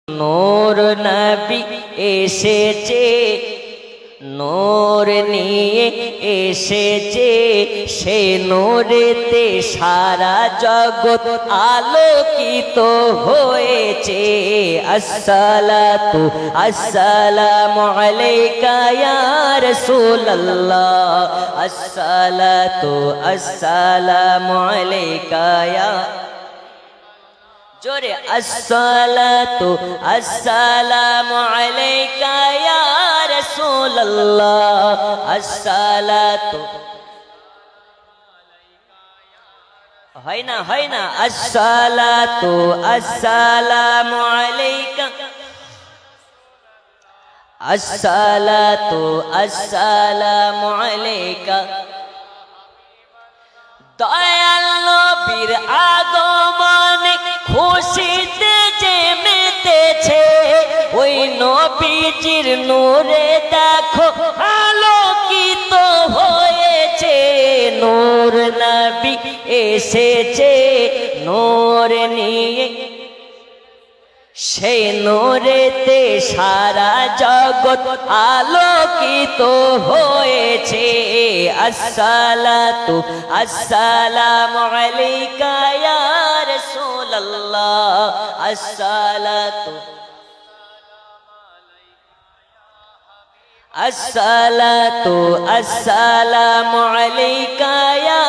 নূর নবী এসেছে, নূর নিয়ে এসেছে, সে নূরেতে সারা জগৎ আলোকিত হয়েছে। আসসালাতু আসসালামু আলাইকা ইয়া রাসূলুল্লাহ, আসসালাতু আসসালামু আলাইকা ইয়া জোরে, আসসালাতু আসসালামু আলাইকা ইয়া রাসূলুল্লাহ, আসসালাতু হয় না, আসসালাতু আসসালামু আলাইকা, আসসালাতু আসসালামু আলাইকা। দয়াল নবীর আগমনে খুশিতে যে মেতেছে, ওই নবীজির নূরে দেখো আলোকিত হয়েছে। নূর নবী এসেছে, নূর নিয়ে সেই নূরেতে সারা জগৎ আলোকিত হয়েছে। আসসালাতু আসসালামু আলাইকা ইয়া রাসূলুল্লাহ, আসসালাতু আসসালাতু আসসালামু আলাইকা ইয়া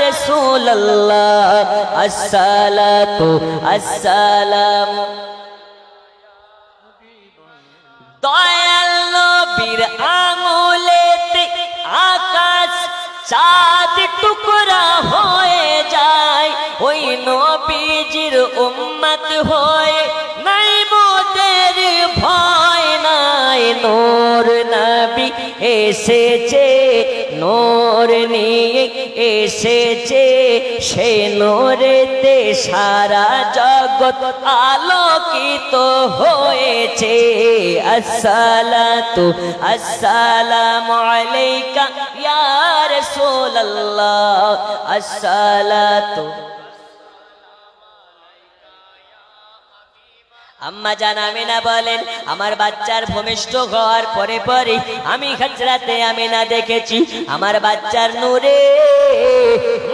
রাসূলুল্লাহ, আসসালাতু আসসালামু। দয়াল নবীর আঙুলেতে আকাশ চাঁদ টুকরা হয়ে যায়, ওই নবীজির উম্মত হয়ে নাই মোদের ভয় নাই। নূর নবী এসেছে, নূর নিয়ে এসেছে, সে নূরেতে সারা জগৎ আলোকিত হয়েছে। আসসালাতু আসসালামু আলাইকা ইয়া রাসূলুল্লাহ, আসসালাতু। আম্মা জান আমিনা বলেন, আমার বাচ্চার ভূমিষ্ঠ হওয়ার পরে পরে আমি হযরতে আমিনা দেখেছি আমার বাচ্চার নূরে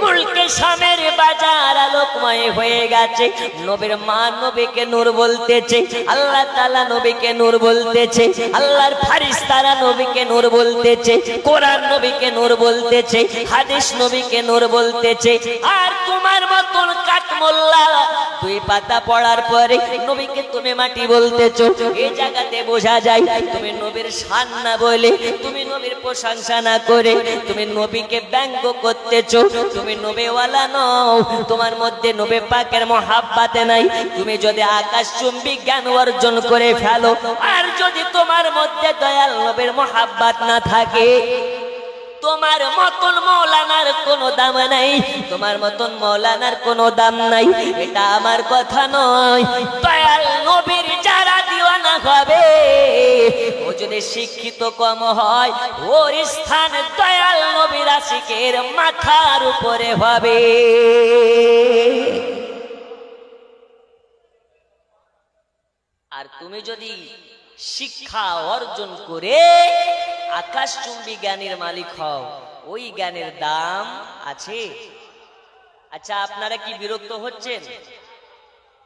মুলকে শামের বাজার আলোকময় হয়ে গেছে। নবীর মা নবীকে নূর বলতেছে, আল্লাহ তাআলা নবীকে নূর বলতেছে, আল্লাহর ফেরেশতারা নবীকে নূর বলতেছে, কোরআন নবীকে নূর বলতেছে, হাদিস নবীকে নূর বলতেছে। আর তোমার মতন কাঠমোল্লা দুই পাতা পড়ার পরে নবীকে তুমি মাটি বলতেছো। এই জায়গাতে বোঝা যায় তুমি নবীর শান না বলে, তুমি নবীর প্রশংসা না করে তুমি নবীকে ব্যঙ্গ করতেছো। তুমি নবীওয়ালা নও, তোমার মধ্যে নবী পাকের মহাব্বত নাই। তুমি যদি আকাশ চুম্বী জ্ঞান অর্জন করে ফেলো, আর যদি তোমার মধ্যে দয়াল নবীর মহাব্বত না থাকে, তোমার মতন মৌলানার কোনো দাম নাই, তোমার মতন মৌলানার কোনো দাম নাই। এটা আমার কথা নয়। দয়াল নবীর যারা দিওয়ানা হবে, ও যদি শিক্ষিত কম হয়, ওর স্থান দয়াল নবীর আশিকের মাথার উপরে হবে। আর তুমি যদি শিক্ষা অর্জন করে আকাশচুম্বী জ্ঞানের মালিক হও, ওই জ্ঞানের দাম আছে। আচ্ছা, আপনারা কি বিরক্ত হচ্ছেন?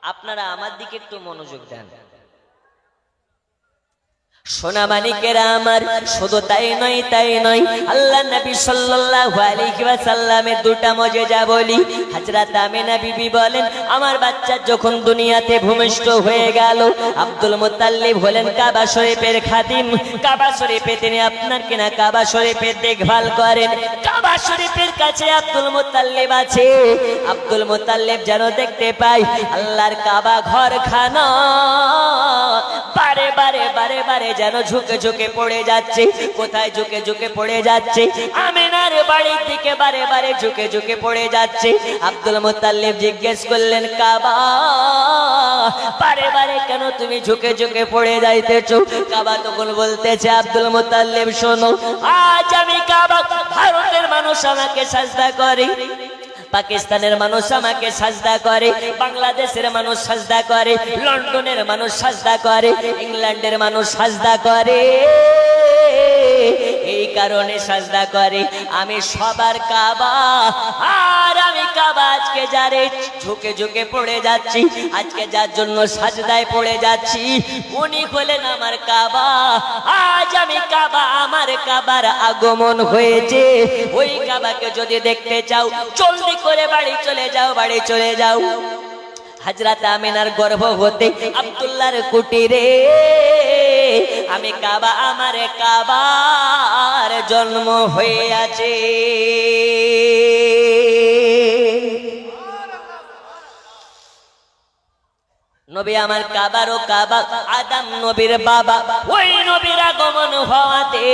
আপনারা আমার দিকে একটু মনোযোগ দেন। সোনা মানিকেরা আমার, শুধু তাই নয়, আল্লাহ নবী সাল্লাল্লাহু আলাইহি ওয়াসাল্লামের দুটা মজেজা বলি। হযরত আমিনা বিবি বলেন, আমার বাচ্চা যখন দুনিয়াতে ভূমিষ্ঠ হয়ে গেল, আব্দুল মুত্তালিব হলেন কাবা শরীফের খাদিম। কাবা শরীফে তিনি আপনার কিনা কাবা শরীফের দেখভাল করেন। কাবা শরীফের কাছে আব্দুল মুত্তালিব আছে। আব্দুল মুত্তালিব যেন দেখতে পায় আল্লাহর কাবা ঘরখানা বারে বারে যেন ঝুঁকে ঝুঁকে পড়ে যাচ্ছে। কোথায় ঝুঁকে ঝুঁকে পড়ে যাচ্ছে? আমিনার বাড়ির দিকে বারে ঝুঁকে ঝুঁকে পড়ে যাচ্ছে। আব্দুল মুত্তালিব জিজ্ঞেস করলেন, কাবা বারে কেন তুমি ঝুঁকে ঝুঁকে পড়ে যাইতেছো? কাবা তখন বলতেছে, আব্দুল মুত্তালিব শোনো, আজ আমি কাবা, ভারতের মানুষ আমাকে সাজদা করে, পাকিস্তানের মানুষ আমাকে সাজদা করে, বাংলাদেশের মানুষ সাজদা করে, লন্ডনের মানুষ সাজদা করে, ইংল্যান্ডের মানুষ সাজদা করে। এই কারণে সাজদা করে আমি সবার কাবা, আর আমি কাবা আজকে যারে ঝুঁকে ঝুঁকে পড়ে যাচ্ছি, আজকে যার জন্য সাজদায় পড়ে যাচ্ছি, উনি হলেন আমার কাবা। আজ আমি কাবা, আমার কাবার আগমন হয়েছে। ওই কাবাকে যদি দেখতে চাও জলদি করে বাড়ি চলে যাও, বাড়ি চলে যাও। হযরত আমিনার গর্ভ হতে আব্দুল্লাহর কুটিরে আমি কাবা, আমার কাবার জন্ম হয়ে আছে। নবী আমার কাবারও কাবা, আদম নবীর বাবা, ওই নবীর আগমন হওয়াতে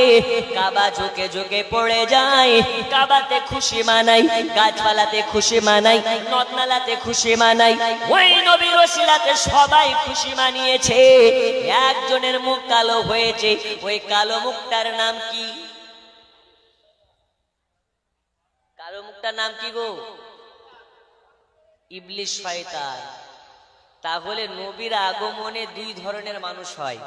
কাবা ঝুঁকে ঝুঁকে পড়ে যায়। কাবাতে খুশি মানাই, গাছপালাতে খুশি মানাই, নদনালাতে খুশি মানাই, ওই নবীর ওসিলাতে সবাই খুশি মানিয়েছে। একজনের মুখ কালো হয়েছে, ওই কালো মুখটার নাম কি? কালো মুখটার নাম কি গো? ইবলিস, শয়তান। তাহলে নবীর আগমনে দুই ধরনের মানুষ হয়।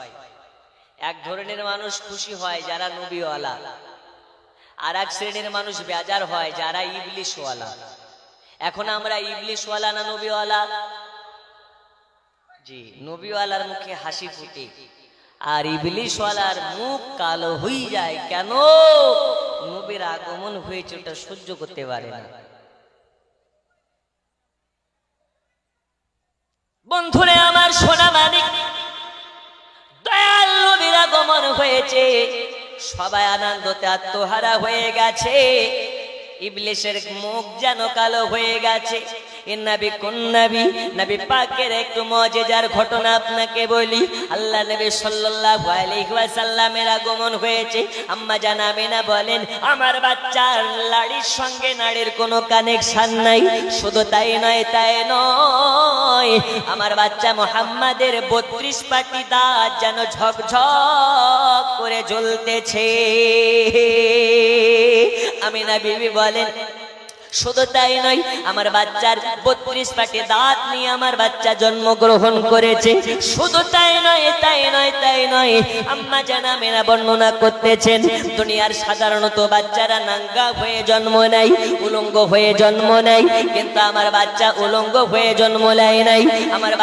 এক ধরনের মানুষ খুশি হয় যারা নবীওয়ালা, আর এক শ্রেণীর মানুষ বেজার হয় যারা ইবলিশওয়ালা। এখন আমরা ইবলিশওয়ালা না নবীওয়ালা? জি, নবীওয়ালার মুখে হাসি ফুটে, আর ইবলিশওয়ালার মুখ কালো হয়ে যায়। কেন? নবীর আগমন হয়েছে, ওটা সহ্য করতে পারে না। বন্ধুরে আমার, সোনা মানিক, দয়াল নবীর আগমন হয়েছে, সবাই আনন্দতে আত্মহারা হয়ে গেছে। ইবলিসের মুখ যেন কালো হয়ে গেছে। নবী কোন নবী? নবী পাকের একটু মুজিজার ঘটনা আপনাকে বলি। আল্লাহ নবী সাল্লাল্লাহু আলাইহি ওয়াসাল্লামের আগমন হয়েছে। আম্মা জান আমিনা বলেন, আমার বাচ্চার লাড়ির সঙ্গে নাড়ির কোনো কানেকশন নাই। শুধু তাই নয়, তাই নয়, আমার বাচ্চা মুহাম্মাদের 32 পাটি দাঁত যেন ঝকঝক করে জ্বলতেছে। আমিনা বিবি বলেন, শুধু তাই নয়, আমার বাচ্চার 32 পাটি দাঁত নিয়ে আমার বাচ্চা জন্মগ্রহণ করেছে। শুধু তাই নয়, তাই নয়, তাই নয়, আম্মা জান আমিনা বর্ণনা করতেছেন, দুনিয়ার সাধারণত বাচ্চারা নাঙ্গা হয়ে জন্ম নেয়, উলঙ্গ হয়ে জন্ম নেয়, কিন্তু আমার বাচ্চা উলঙ্গ হয়ে জন্ম নেয় নাই। আমার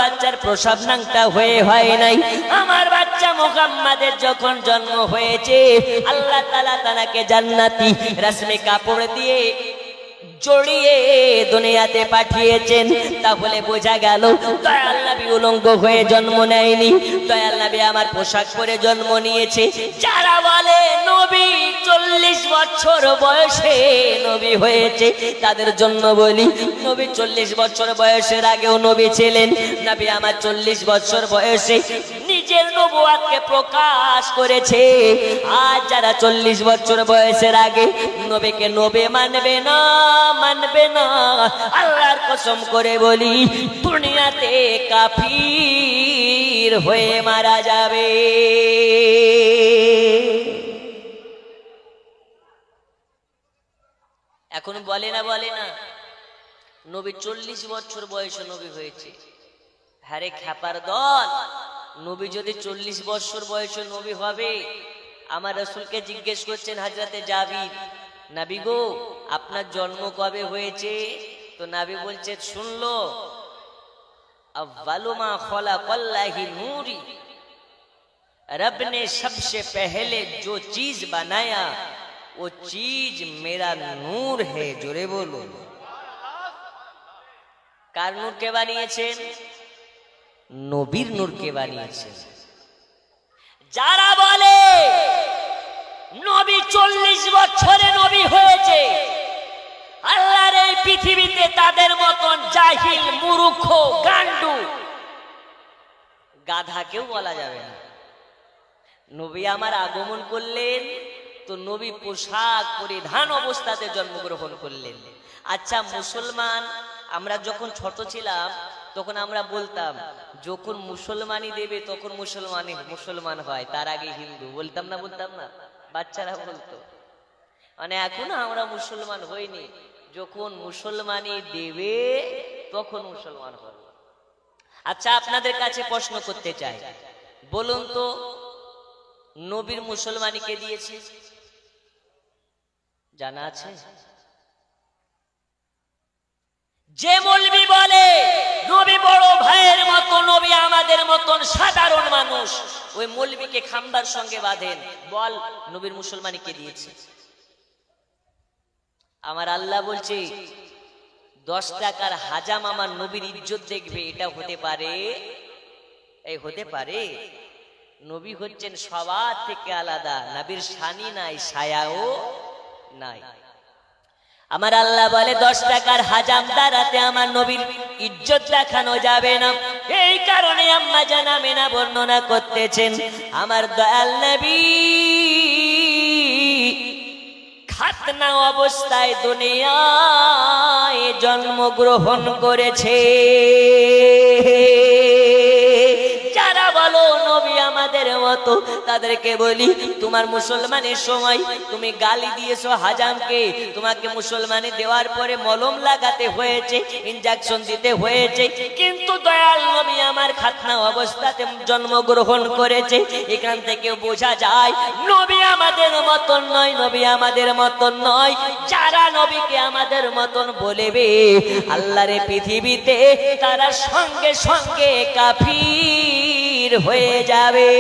বাচ্চার প্রসাব নাংটা হয়ে হয় নাই। আমার বাচ্চা মুহাম্মাদের যখন জন্ম হয়েছে, আল্লাহ তাআলা তাকে জান্নাতি রেশমি কাপড় দিয়ে জড়িয়ে দুনিয়াতে পাঠিয়েছেন। তাহলে বোঝা গেল দয়াল নবী উলঙ্গ হয়ে জন্ম নেয়নি, দয়াল নবী আমার পোশাক পরে জন্ম নিয়েছে। যারা বলে নবী 40 বছর বয়সে নবী হয়েছে, তাদের জন্য বলি, নবী 40 বছর বয়সের আগেও নবী ছিলেন। নবী আমার 40 বছর বয়সে নিজের নবুয়াতকে প্রকাশ করেছে। আজ যারা 40 বছর বয়সের আগে নবীকে নবী মানবে না, মানবে না, আল্লাহর কসম করে বলি, দুনিয়াতে কাফির হয়ে মারা যাবে। এখন বলে না নবী 40 বছর বয়সে নবী হয়েছে। হ্যারে খ্যাপার দল, নবী যদি 40 বছর বয়সে নবী হবে, আমার রাসূলকে জিজ্ঞেস করছেন হযরতে জাবির, নবী গো আপনার জন্ম কবে হয়েছে? তো নবী বলছে, শুনলো, अव्वलु मा खलक़ल्लाहि नूरी, रब ने सबसे पहले जो चीज बनाया वो चीज मेरा नूर है। जोरे बोलो, कार नूर के বানিয়েছেন? নবীর নূর কে বানিয়েছেন। যারা বলে নবী 40 বছরে নবী হয়েছে, আল্লাহর এই পৃথিবীতে তাদের মতন জাহিল, মূর্খ, গান্ডু, গাধা কেউ বলা যাবে না। নবী আমার আগমন করলেন তো নবী পোশাক পরিধান অবস্থাতে জন্মগ্রহণ করলেন। আচ্ছা মুসলমান, আমরা যখন ছোট ছিলাম তখন আমরা বলতাম যখন মুসলমানি দেবে তখন মুসলমান হয়, তার আগে হিন্দু। বলতাম না? বাচ্চারা বলতো। মানে এখনো আমরা মুসলমান হইনি, যখন মুসলমানি দেবে তখন মুসলমান হবে। আচ্ছা, আপনাদের কাছে প্রশ্ন করতে চাই, বলুন তো নবীর মুসলমানি কে দিয়েছে? জানা আছে? যে মৌলবি বলে নবী বড় ভাইয়ের মতো, নবী আমাদের মতন সাধারণ মানুষ, ওই মৌলবিকে খাম্বার সঙ্গে বাঁধেন। বল নবীর মুসলমানি কে দিয়েছে? আমার আল্লাহ বলছে 10 টাকার হাজাম আমার নবীর ইজ্জত দেখবে, এটা হতে পারে? এই হতে পারে? নবী হচ্ছেন সবার থেকে আলাদা, নবীর শানি নাই, ছায়াও নাই। আমার আল্লাহ বলে 10 টাকার হাজাম দ্বারাতে আমার নবীর ইজ্জত দেখানো যাবে না। এই কারণে আম্মা জান আমেনা বর্ণনা করতেছেন, আমার দয়াল নবী খাতনা অবস্থায় দুনিয়ায় জন্মগ্রহণ করেছে। যারা বলো নবী আমাদের মতো, তাদেরকে বলি তোমার মুসলমানের সময় তুমি গালি দিয়েছো হাজামকে, তোমাকে মুসলমানি দেওয়ার পরে মলম লাগাতে হয়েছে, ইনজেকশন দিতে হয়েছে, কিন্তু দয়াল নবী আমার খাতনা অবস্থাতে জন্মগ্রহণ করেছে। এখান থেকে বোঝা যায় নবী আমাদের মতন নয়, নবী আমাদের মতন নয়। যারা নবীকে আমাদের মতন বলবে আল্লাহর পৃথিবীতে তারা সঙ্গে সঙ্গে কাফির হয়ে যাবে।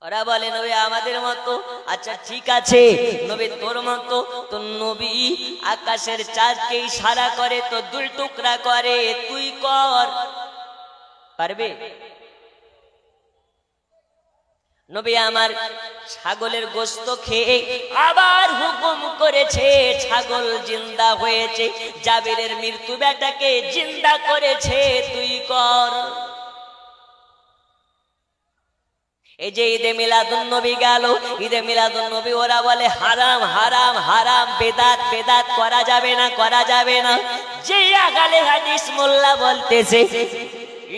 ওরা বলে নবী আমাদের মতো। আচ্ছা ঠিক আছে, নবী তোর মতো, তো নবী আকাশের চাঁদকে ইশারা করে তো 2 টুকরা করে, তুই কর, পারবে? নবী আমার ছাগলের গোশত খেয়ে আবার হুকুম করেছে, ছাগল জিন্দা হয়েছে, জাবিরের মৃত্যু বেটাকে জিন্দা করেছে, তুই কর। এই যে ঈদে মিলাদুন নবী গেল, ঈদে মিলাদুন নবী ওরা বলে হারাম হারাম হারাম, বেদাত বেদাত, করা যাবে না করা যাবে না। যে আগালে হাদিস মোল্লা বলতেছে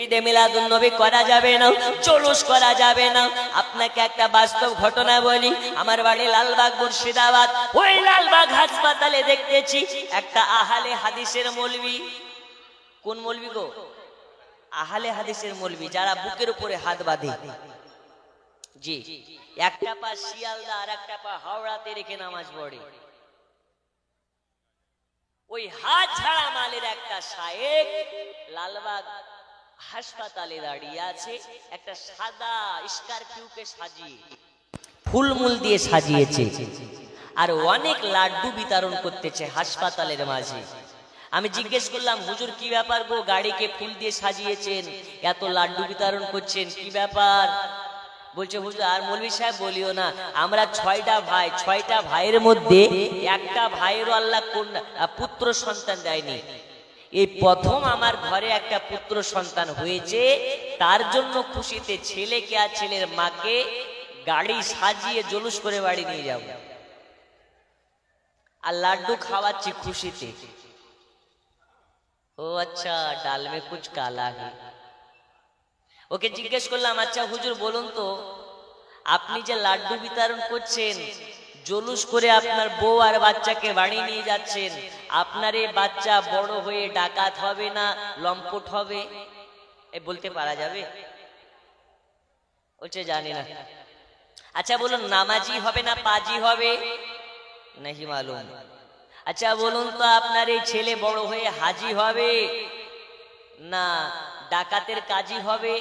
ঈদে মিলাদুন নবী করা যাবে না, জুলুস করা যাবে না। আপনাকে একটা বাস্তব ঘটনা বলি, আমার বাড়ি লালবাগ মুর্শিদাবাদ, ওই লালবাগ হাসপাতালে দেখতেছি একটা আহলে হাদিসের মৌলবি। কোন মৌলবি গো? আহলে হাদিসের মৌলবি, যারা বুকের উপরে হাত বাঁধে। জি, একটা পা শিয়ালদা আর একটা পা হাওড়াতে রেখে নামাজ পড়ে। ওই হাত ছাড়া মালের একটা শায়েখ লালবাগ হাসপাতালে দাঁড়িয়ে আছে, একটা সাদা স্করপিওকে সাজিয়ে ফুলমুল দিয়ে সাজিয়েছে, আর অনেক লাড্ডু বিতরণ করতেছে হাসপাতালের মাঝে। আমি জিজ্ঞেস করলাম, হুজুর কি ব্যাপার গো, গাড়িকে ফুল দিয়ে সাজিয়েছেন, এত লাড্ডু বিতরণ করছেন, কি ব্যাপার? বলছে হুজুর আর মৌলভী সাহেব বলিও না, আমরা 6টা ভাই, 6টা ভাইয়ের মধ্যে একটা ভাইয়েরও আল্লাহ পুত্র সন্তান দেয়নি। এই প্রথম আমার ঘরে একটা পুত্র সন্তান হয়েছে, তার জন্য খুশিতে ছেলেকে আর ছেলের মাকে গাড়ি সাজিয়ে জুলুস করে বাড়ি নিয়ে যাব, আর লাড্ডু খাওয়াচ্ছি খুশিতে। ও আচ্ছা, ডাল মে কুছ কালা হে। ওকে জিজ্ঞেস করলাম, আচ্ছা হুজুর বলুন তো, আপনি যে লাড্ডু বিতরণ করছেন, জুলুস করে আপনার বউ আর বাচ্চাকে বাড়ি নিয়ে যাচ্ছেন, আপনার এই বাচ্চা বড় হয়ে ডাকাত হবে না লম্পট হবে? এ বলতে পারা যাবে? বলছে জানি না। আচ্ছা বলুন, নামাজি হবে না পাজি হবে? नहीं मालूम। আচ্ছা বলুন তো, আপনার এই ছেলে বড় হয়ে হাজি হবে না ডাকাতের কাজী হবে?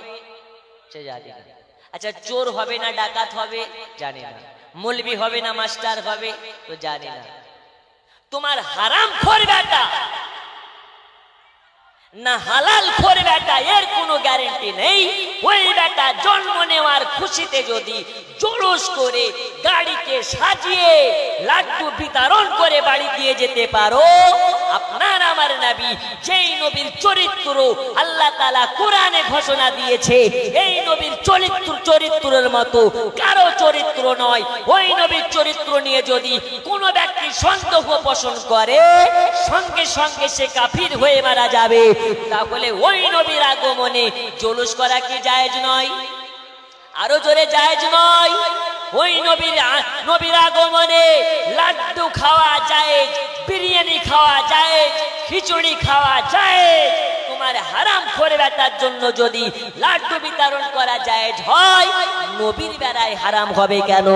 জানি না। আচ্ছা চোর হবে না ডাকাত হবে? জানি না। মৌলবি হবে না মাস্টার হবে? তো জানি না। তোমার হারাম খোর বেটা না হালাল খোর বেটা, এর কোনো গ্যারান্টি নেই। ওই বেটা জন্ম নেওয়ার খুশিতে যদি জুলুস করে গাড়িকে সাজিয়ে লাড্ডু বিতরণ করে বাড়ি দিয়ে যেতে পারো, আপনার আমার নবী যেই নবীর চরিত্র আল্লাহ তাআলা কোরআনে ঘোষণা দিয়েছে, এই নবীর চরিত্রের মতো কারো চরিত্র নয়। ওই নবীর চরিত্র নিয়ে যদি কোনো ব্যক্তি সন্দেহ পোষণ করে, সঙ্গে সঙ্গে সে কাফির হয়ে মারা যাবে। তাহলে ওই নবীর আগমনে জুলুস করা কি জায়েজ নয়? আরো জোরে জায়েজ নয়? ওই নবীর আগমনে লাড্ডু খাওয়া যায়, বিরিয়ানি খাওয়া যায়, খিচুড়ি খাওয়া যায়। তোমার হারাম করে বেটার জন্য যদি লাড্ডু বিতরণ করা যায় হয়, নবীর বেলায় হারাম হবে কেন?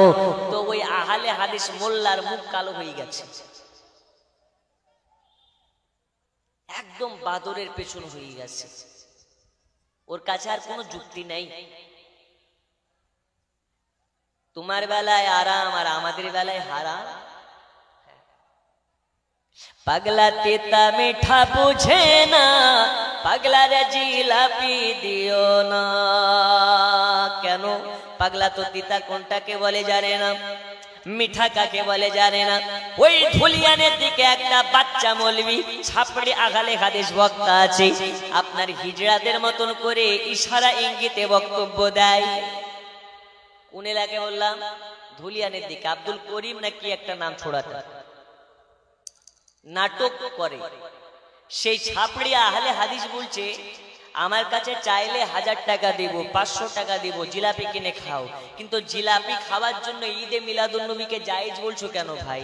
তো ওই আহলে হাদিস মোল্লার মুখ কালো হয়ে গেছে, একদম বাদরের পেছন হয়ে গেছে। ওর কাছে আর কোনো যুক্তি নেই। তোমার বেলায় আরাম আর আমাদের বেলায় হারাম। পাগলা তেতা মিঠা বুঝে না, পাগলা রে জিলাপি দিও না। কেন? পাগলা তো তিতা কোনটাকে বলে জানে না, মিঠা কাকে বলে জানে না। ওই ধুলিয়ানের দিকে একটা বাচ্চা মৌলবি ছাপড়ি আগালে হাদিস বক্তা আছে, আপনার হিজড়াদের মতন করে ইশারা ইঙ্গিতে বক্তব্য দেয়। কোন এলাকায় বললাম? ধুলিয়ানের দিকে। আব্দুল করিম নাকি একটা নাম ছোড়াটা নাটক করে। সেই ছাপড়ি আহলে হাদিস বলছে, আমার কাছে চাইলে 1000 টাকা দিব, 500 টাকা দিব, জিলাপি কিনে খাও। কিন্তু জিলাপি খাওয়ার জন্য ঈদে মিলাদুন নবীকে জায়েজ বলছো কেন ভাই?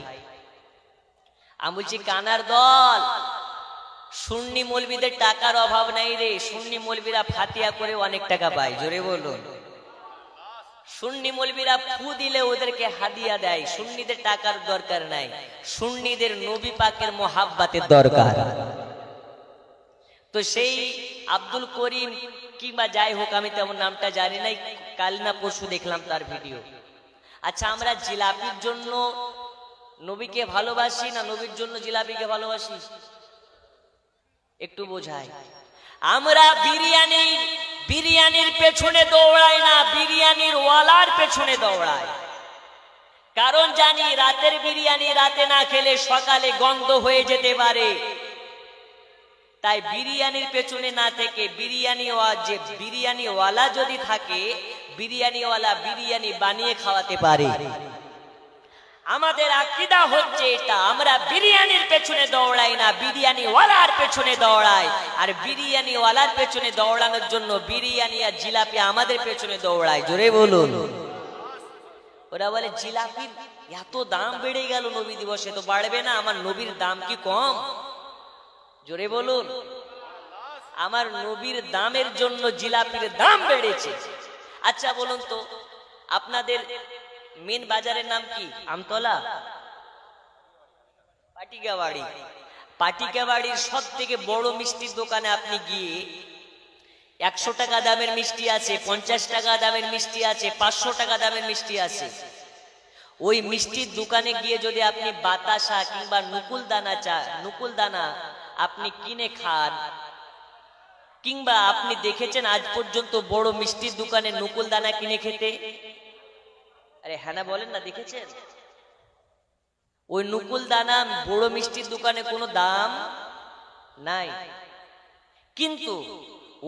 আমি বলছি কানার দল, সুন্নি মৌলবীদের টাকার অভাব নাই রে। সুন্নি মৌলবীরা ফাতিয়া করে অনেক টাকা পায়, জোরে বলুন। সুন্নি মৌলবীরা ফু দিলে ওদেরকে হাদিয়া দেয়। সুন্নিদের টাকার দরকার নাই, সুন্নিদের নবী পাকের মোহাব্বতের দরকার। তো সেই আব্দুল করিম কিংবা যাই হোক, আমি তেমন নামটা জানি নাই, কাল না পরশু দেখলাম তার ভিডিও। আচ্ছা, আমরা জিলাপির জন্য নবীকে ভালোবাসি না নবীর জন্য জিলাপিকে ভালোবাসি? একটু বোঝাই। আমরা বিরিয়ানির পেছনে দৌড়াই না, বিরিয়ানির ওয়ালার পেছনে দৌড়াই। কারণ জানি রাতের বিরিয়ানি রাতে না খেলে সকালে গন্ধ হয়ে যেতে পারে। তাই বিরিয়ানির পেছনে না থেকে বিরিয়ানিওয়ালা যদি থাকে, বিরিয়ানিওয়ালা বিরিয়ানি বানিয়ে খাওয়াতে পারে। আমাদের আকীদা হচ্ছে এটা, আমরা বিরিয়ানির পেছনে দৌড়াই না, বিরিয়ানিওয়ালার পেছনে দৌড়াই। আর বিরিয়ানিওয়ালার পেছনে দৌড়ানোর জন্য বিরিয়ানি আর জিলাপি আমাদের পেছনে দৌড়ায়, জোরে বলুন। ওরা বলে জিলাপির এত দাম বেড়ে গেল নবী দিবসে, তো বাড়বে না? আমার নবীর দাম কি কম? জোরে বলুন। আমার নবীর দামের জন্য জিলাপির দাম বেড়েছে। আচ্ছা বলুন তো, আপনাদের মেন বাজারের নাম কি? আমতলা, পাটিকাবাড়ি। পাটিকাবাড়ির সব থেকে বড় মিষ্টির দোকানে আপনি গিয়ে 100 টাকা দামের মিষ্টি আছে, 50 টাকা দামের মিষ্টি আছে, 500 টাকা দামের মিষ্টি আছে। ওই মিষ্টির দোকানে গিয়ে যদি আপনি বাতাসা কিংবা নুকুল দানা আপনি কিনে খান, কিংবা আপনি দেখেছেন আজ পর্যন্ত বড় মিষ্টির দোকানে নুকুল দানা কিনে খেতে? আরে হ্যাঁ না বলেন না, দেখেছেন? ওই নুকুল দানা বড় মিষ্টির দোকানে কোনো দাম নাই। কিন্তু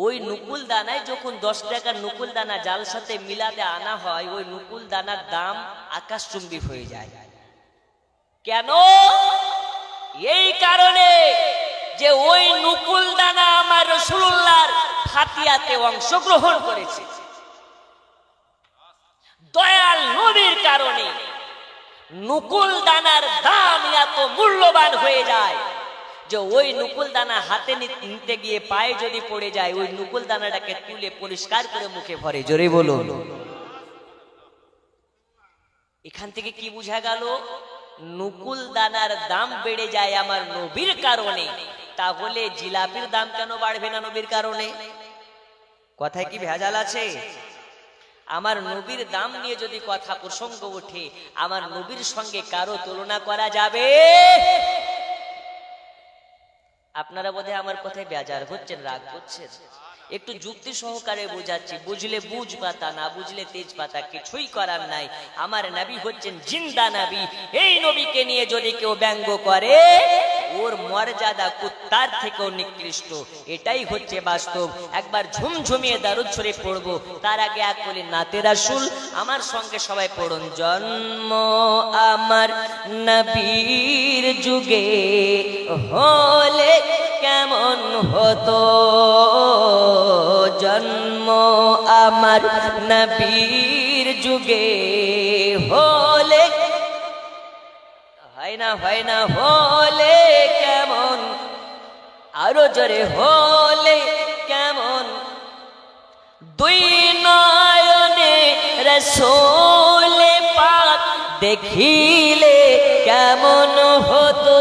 ওই নুকুল দানায় যখন 10 টাকার নুকুল দানা জাল সাথে মিলাতে আনা হয়, ওই নুকুল দানার দাম আকাশচুম্বী হয়ে যায়। কেন? এই কারণে যে ওই নুকুল দানা আমার রাসূলুল্লাহর ফাতিয়াতে অংশগ্রহণ করেছে। দয়াল নবীর কারণে নুকুল দানার দাম এত মূল্যবান হয়ে যায় যে ওই নুকুল দানা হাতে নিতে গিয়ে পায়ে যদি পড়ে যায়, ওই নুকুল দানাটাকে তুলে পরিষ্কার করে মুখে ভরে, জোরে বলুন। এখান থেকে কি বোঝা গেল? নুকুল দানার দাম বেড়ে যায় আমার নবীর কারণে। তাহলে জিলাপির দাম কেন বাড়বে না নবীর কারণে? কথায় কি ভেজাল আছে? আমার নবীর দাম নিয়ে যদি কথা প্রসঙ্গ ওঠে, আমার নবীর সঙ্গে কারো তুলনা করা যাবে? আপনারা বোধহয় আমার কথায় বেজার হচ্ছেন, রাগ করছেন। একটু যুক্তি সহকারে বোঝাচ্ছি, বুঝলে বুঝ পাতা, না বুঝলে তেজ পাতা, কিছুই করার নাই। আমার নবী হচ্ছেন জিন্দা নবী। এই নবীকে নিয়ে যদি কেউ ব্যঙ্গ করে, ওর মর্যাদা কুত্তার থেকেও নিকৃষ্ট। এটাই হচ্ছে বাস্তব। একবার ঝুমঝুমিয়ে দারুদ শরীফ পড়বো, তার আগে এক বলি নাতে রাসূল আমার সঙ্গে সবাই পড়ুন। জন্ম আমার নবীর যুগে হলে কেমন হতো, জন্ম আমার নবীর যুগে হলে হয় না হলে কেমন, আরো জোরে হলে কেমন, দুই নয়নে রাসূল পাক দেখিলে কেমন হতো,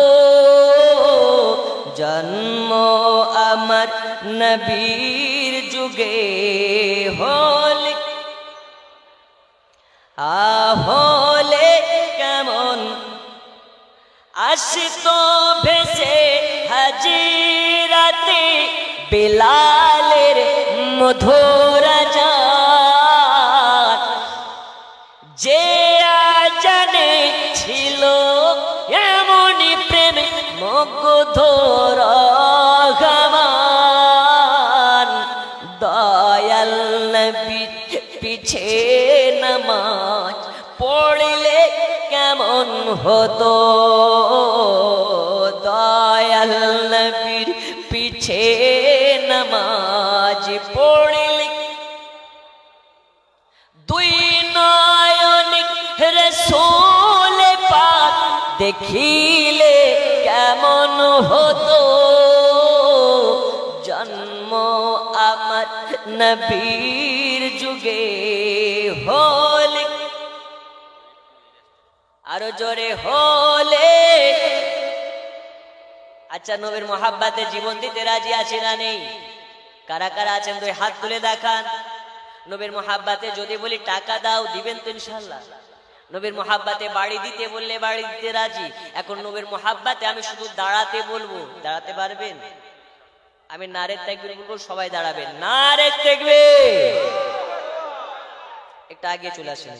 জন্ম আমার নবীর যুগে হলে হলে কেমন, আসতো ভেসে হাজিরাতে বিলালের মধুর আযান, যে আজানে ছিল এমনই প্রেম মুগ্ধ রহমান, দয়াল নবী পিছে নামাজ পড়লে কেমন হতো, দয়াল নবীর পিছে নামাজ পড়লে, দুই নয়ন রাসূল পাক দেখিলে কেমন হতো, জন্ম আমার নবীর যুগে হলে, আরো জোরে হলে। আচ্ছা, নবীর মোহাব্বতে জীবন দিতে রাজি আছে না নেই? কারা কারা আছেন দুই হাত তুলে দেখান। নবীর মোহাব্বতে যদি বলি টাকা দাও, দিবেন তো ইনশাআল্লাহ? নবীর মোহাব্বতে বাড়ি দিতে বললে বাড়ি দিতে রাজি। এখন নবীর মোহাব্বতে আমি শুধু দাঁড়াতে বলবো, দাঁড়াতে পারবেন? আমি নারে তাকবীর বলবো, সবাই দাঁড়াবেন। নারে তাকবীর। একটু আগে চলে আসেন।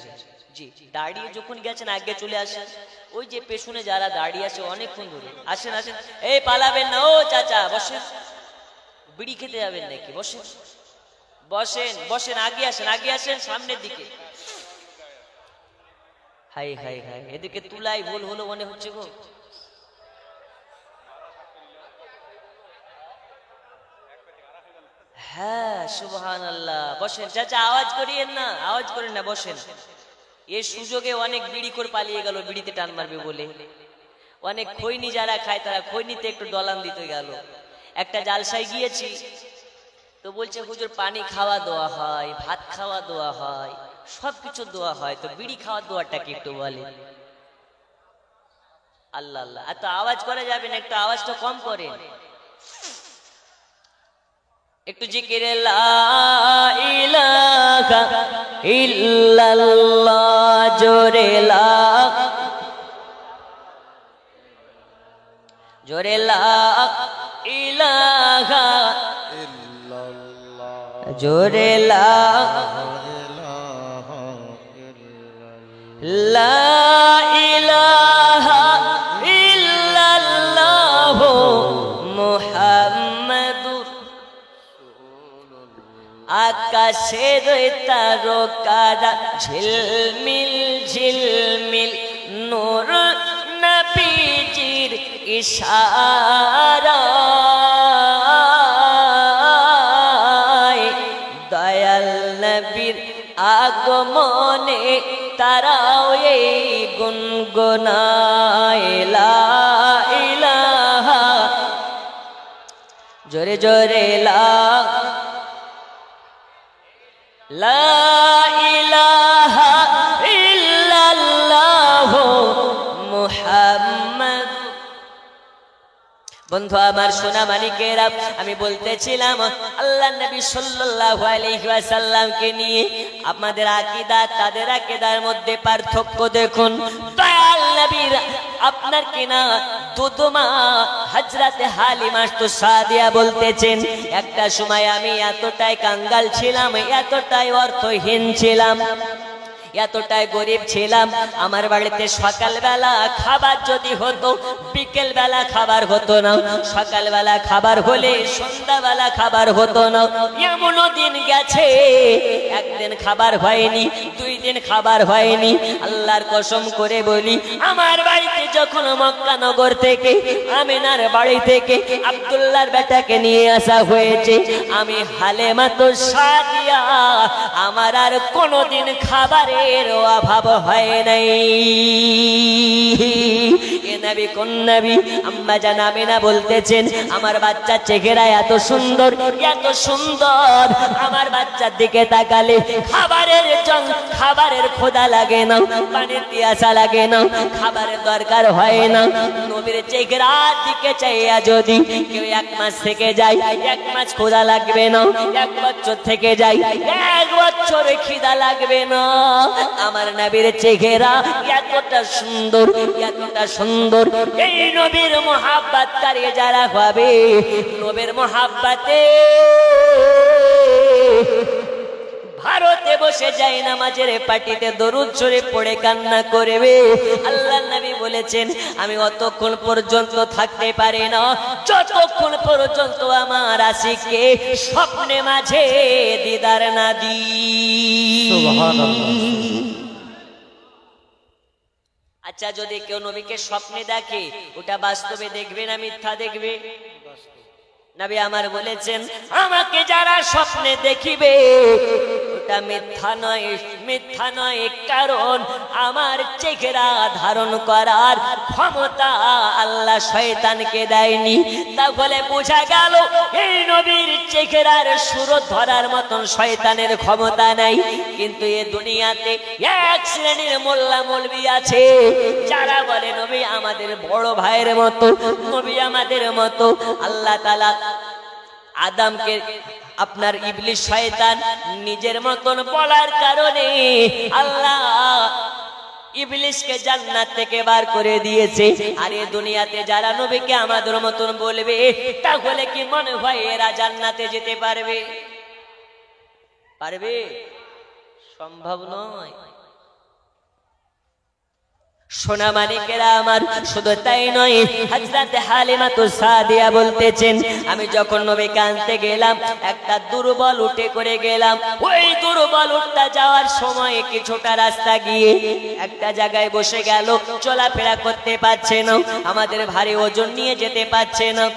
জি, দাঁড়িয়ে যখন গেছেন আগে চলে আসেন। ওই যে পেছনে যারা দাঁড়িয়ে আছে অনেকক্ষণ ধরে, আসেন আসেন। এই পালাবেন না, ও চাচা বসেন। বিড়ি খেতে যাবেন নাকি? বসেন বসেন বসেন, আগে আসেন আগে আসেন, সামনের দিকে। হাই হাই হাই, এদিকে তুলাই ভুল হলো মনে হচ্ছে গো। হ্যাঁ, সুবহানাল্লাহ। বসেন চাচা, আওয়াজ করিয়েন না, আওয়াজ করেন না, বসেন। এই সুযোগে অনেক বিড়ি করে পালিয়ে গেল বিড়িতে টান মারবে বলে। অনেক খৈনি যারা খায় তারা খৈনিতে একটু ডলান দিতে গেল। একটা জালসায় গিয়েছি তো বলছে হুজুর পানি খাওয়া দোয়া হয়, ভাত খাওয়া দোয়া হয়, সবকিছু দোয়া হয়, তো বিড়ি খাওয়ার দোয়াটাকে একটু বলে। আল্লাহ আল্লাহ, এত আওয়াজ করা যাবে না, একটু আওয়াজটা কম করেন। একটু জিকিরে লা ইলাহা ইল্লাল্লাহ জোরে লা, জোরে লা ইলাহা ইল্লাল্লাহ, জোরে লা ইলাহা ইল্লাল্লাহ মুহাম্মাদুর। আকাশের তারকারা ঝিলমিল ঝিলমিল নূর নবীজির ইশারায়, দয়াল নবীর আগমনে তারাও এই গুনগুনায় লা ইলাহা, জোরে জোরে লা ইলাহা ইল্লাল্লাহ মুহাম্মদ। বন্ধু আমার, সোনা মানিকেরা, আমি বলতেছিলাম আল্লাহ নবী সাল্লাল্লাহু আলাইহি ওয়াসাল্লামকে নিয়ে আপনাদের আকীদা তাদের আকীদার মধ্যে পার্থক্য দেখুন। দয়াল নবীর আপনার কিনা দুদমা হযরতে হালিমা সাদিয়া বলতেছেন, একটা সময় আমি এতটাই কাঙ্গাল ছিলাম, এতটাই অর্থহীন ছিলাম, এতটাই গরিব ছিলাম, আমার বাড়িতে সকালবেলা খাবার যদি হতো বিকেল বেলা খাবার হতো না, সকালবেলা খাবার হলে সন্ধ্যাবেলা খাবার হতো না। এমনও দিন গেছে একদিন খাবার হয়নি, দুই দিন খাবার হয়নি। আল্লাহর কসম করে বলি, আমার বাড়িতে যখন মক্কা নগর থেকে আমিনার বাড়ি থেকে আব্দুল্লাহর বেটাকে নিয়ে আসা হয়েছে, আমি হালেমা তো সাদিয়া আমার আর কোনোদিন খাবারের খাবারের অভাব হয় নাই। এ নবী কোন নবী? আম্মা জান আমিনা বলতেছেন আমার বাচ্চার চেহারা এত সুন্দর, এত সুন্দর, আমার বাচ্চার দিকে তাকালে খাবারের খোদা লাগে না, পানির পিয়াসা লাগে না, খাবারের দরকার হয় না। নবীর চেহারার দিকে চাইয়া যদি কেউ 1 মাস থেকে যায়, 1 মাস খোদা লাগবে না, 1 বছর থেকে যায়, 1 বছর খিদা লাগবে না। আমার নবীর চেহারা এতটা সুন্দর, এতটা সুন্দর। এই নবীর মুহাব্বতকারী যারা হবে, নবীর মুহাব্বতে ভারতে বসে যায় নামাজের পাটিতে দরুদ শরীফ পড়ে কান্না করবে। আল্লাহর নবী বলেছেন আমি অতক্ষণ পর্যন্ত থাকতে পারি না যতক্ষণ পর্যন্ত আমার আশিককে স্বপ্নে মাঝে দিদার না দিই। সুবহানাল্লাহ। আচ্ছা, যদি কেউ নবীকে স্বপ্নে দেখে, ওটা বাস্তবে দেখবে না মিথ্যা দেখবে? নবী আমার বলেছেন আমাকে যারা স্বপ্নে দেখিবে ওটা মিথ্যা নয়, মিথ্যা নয়, কারণ আমার চেহারা ধারণ করার ক্ষমতা আল্লাহ শয়তানকে দেয়নি। তাহলে বোঝা গেল এই নবীর চেহারার সুরত ধরার মতন শয়তানের ক্ষমতা নাই। কিন্তু এ দুনিয়াতে এক শ্রেণীর মোল্লা মৌলবি আছে যারা বলে নবী আমাদের বড় ভাইয়ের মতো, নবী আমাদের মতো। আল্লাহ তাআলা আদমকে আপনার ইবলিস শয়তান নিজের মতন বলার কারণে আল্লাহ ইবলিসকে জান্নাত থেকে বার করে দিয়েছে। আর এই দুনিয়াতে যারা নবীকে আমাদের মতন বলবে, তাহলে কি মনে হয় এরা জান্নাতে যেতে পারবে? পারবে? সম্ভব নয়। সোনা মানিকেরা আমার, শুধু তাই নয়, হযরত হালিমাতুস সাদিয়া বলতেছেন আমি যখন নবীকে আনতে গেলাম একটা দুর্বল উটে করে গেলাম। ওই দুর্বল উটটা যাওয়ার সময় কিছুটা রাস্তা গিয়ে একটা জায়গায় বসে গেল, চলাফেরা করতে পারছে না, আমাদের ভারী ওজন নিয়ে যেতে পারছে না।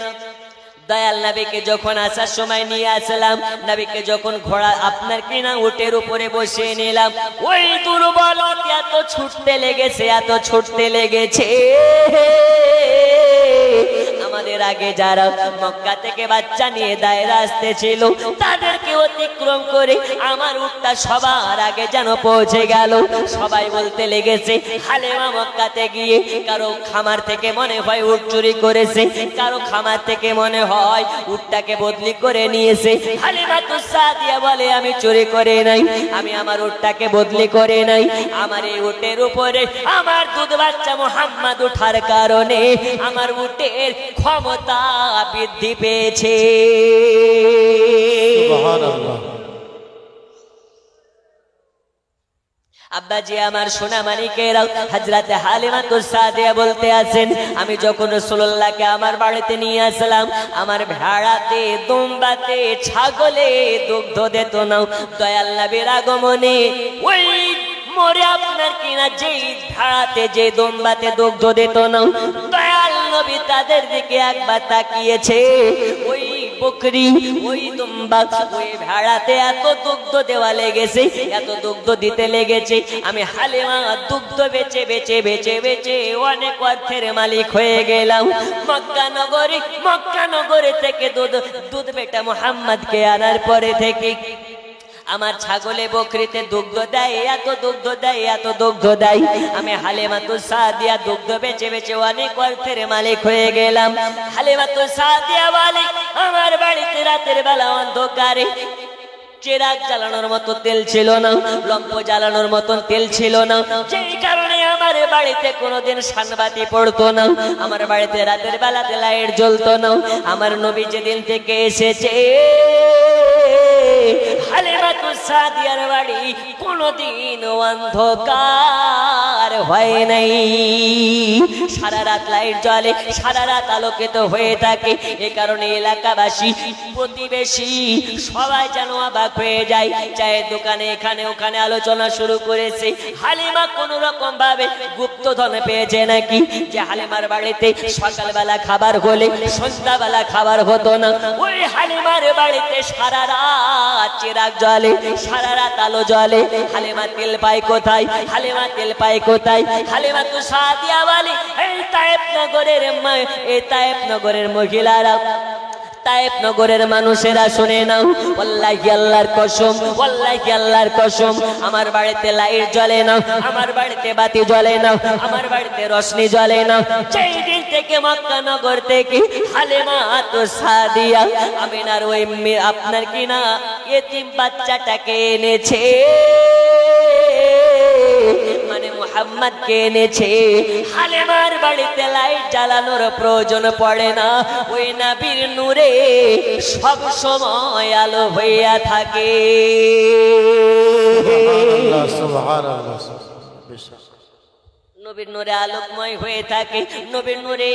দয়াল নবীকে যখন আসার সময় নিয়ে আসলাম, নবীকে যখন ঘোড়া আপনার কিনা উটের উপরে বসিয়ে নিলাম, ওই দুর্বল উট এত ছুটতে লেগেছে, এত ছুটতে লেগেছে। আমাদের আগে যারা মক্কা থেকে বাচ্চা নিয়ে দায়রা আসতেছিল তাদেরকে অতিক্রম করে আমার উটটা সবার আগে যেন পৌঁছে গেল। সবাই বলতে লেগেছে হালিমা মক্কাতে গিয়ে কারো খামার থেকে মনে হয় উট চুরি করেছে, কারো খামার থেকে মনে হয় উটটাকে বদলি করে নিয়েছে। হালিমাতুস সাদিয়া বলে আমি চুরি করে নাই, আমি আমার উটটাকে বদলি করে নাই, আমার এই উটের উপরে আমার দুধ বাচ্চা মুহাম্মদ উঠার কারণে আমার উটের ক্ষমতা বৃদ্ধি পেয়েছে। সুবহানাল্লাহ। আব্বাজি আমার সোনা মানিকেরা, হযরত হালিমাতুস সাদিয়া বলতে আছেন আমি যখন রাসূলুল্লাহকে আমার বাড়িতে নিয়ে আসলাম, আমার ভেড়াতে, দুম্বাতে, ছাগলে দুগ্ধ দিত না। দয়াল নবীর আগমনে ওই মরে আপনার কিনা যেই ভেড়াতে, যে দুম্বাতে দুগ্ধ দিত না, দয়াল নবী তাদের দিকে একবার তাকিয়েছে। ওই বকরি, ওই দুম্বা, ওই ভেড়াতে এত দুগ্ধ দেওয়া লেগেছে, এত দুগ্ধ দিতে লেগেছে, আমি হালিমা দুগ্ধ বেচে বেচে বেচে বেচে অনেক অর্থের মালিক হয়ে গেলাম। মক্কা নগরে থেকে দুধ বেটা মুহাম্মদকে আনার পরে থেকে আমার ছাগলে বকরিতে দুগ্ধ দেয়, এত দুগ্ধ দেয়, এত দুগ্ধ দেয়, আমি হালিমাতুস সাদিয়া দুগ্ধ বেচে বেচে অনেক অর্থের মালিক হয়ে গেলাম। হালিমাতুস সাদিয়া বলে আমার বাড়িতে রাতের বেলা অন্ধকারে চিরাগ জ্বালানোর মতো তেল ছিল না, লম্প জ্বালানোর মতন তেল ছিল না, যেই কারণে আমার বাড়িতে কোনোদিন সানবাতি পড়তো না, আমার বাড়িতে রাতের বেলাতে লাইট জ্বলতো না। আমার নবী যেদিন থেকে এসেছে হালিমাতুস সাদিয়ার বাড়ি কোনোদিন অন্ধকার হয় নাই। সারা রাত লাইট জ্বলে, সারা রাত আলোকিত হয়ে থাকে। এ কারণে এলাকাবাসী, প্রতিবেশী সবাই যেন অবাক হয়ে যায়। চায়ের দোকানে এখানে ওখানে আলোচনা শুরু করেছে হালিমা কোন রকম ভাবে গুপ্তধন পেয়েছে নাকি, যে হালিমার বাড়িতে সকালবেলা খাবার হলে সন্ধ্যাবেলা খাবার হতো না, ওই হালিমার বাড়িতে সারা রাত চিরাগ জ্বলে, সারা রাত আলো জ্বলে। হালিমা তেল পায় কোথায়? হালিমা তেল পায় কোথায়? হালিমা তো সাদিয়া বলে এই তায়েফ নগরের মহিলারা, তায়েফ নগরের মানুষেরা শুনে নাও, ওয়াল্লাহি আল্লাহর কসম, ওয়াল্লাহি আল্লাহর কসম, আমার বাড়িতে লাইট জ্বলে না, আমার বাড়িতে বাতি জ্বলে না, আমার বাড়িতে রশনি জ্বলে না। সেই দিন থেকে মক্কা নগর থেকে হালিমা তো সাদিয়া আমিনার ওই আপনার কিনা এতিম বাচ্চাটাকে এনেছে, মানে মুহাম্মদ কে এনেছে। হালিমার বাড়িতে লাইট জ্বালানোর প্রয়োজন পড়ে না, ওই নবীর নূরে সব সময় আলো হইয়া থাকে। সুবহানাল্লাহ, নবীর নূরে আলোকময় হয়ে থাকে, নবীর নূরে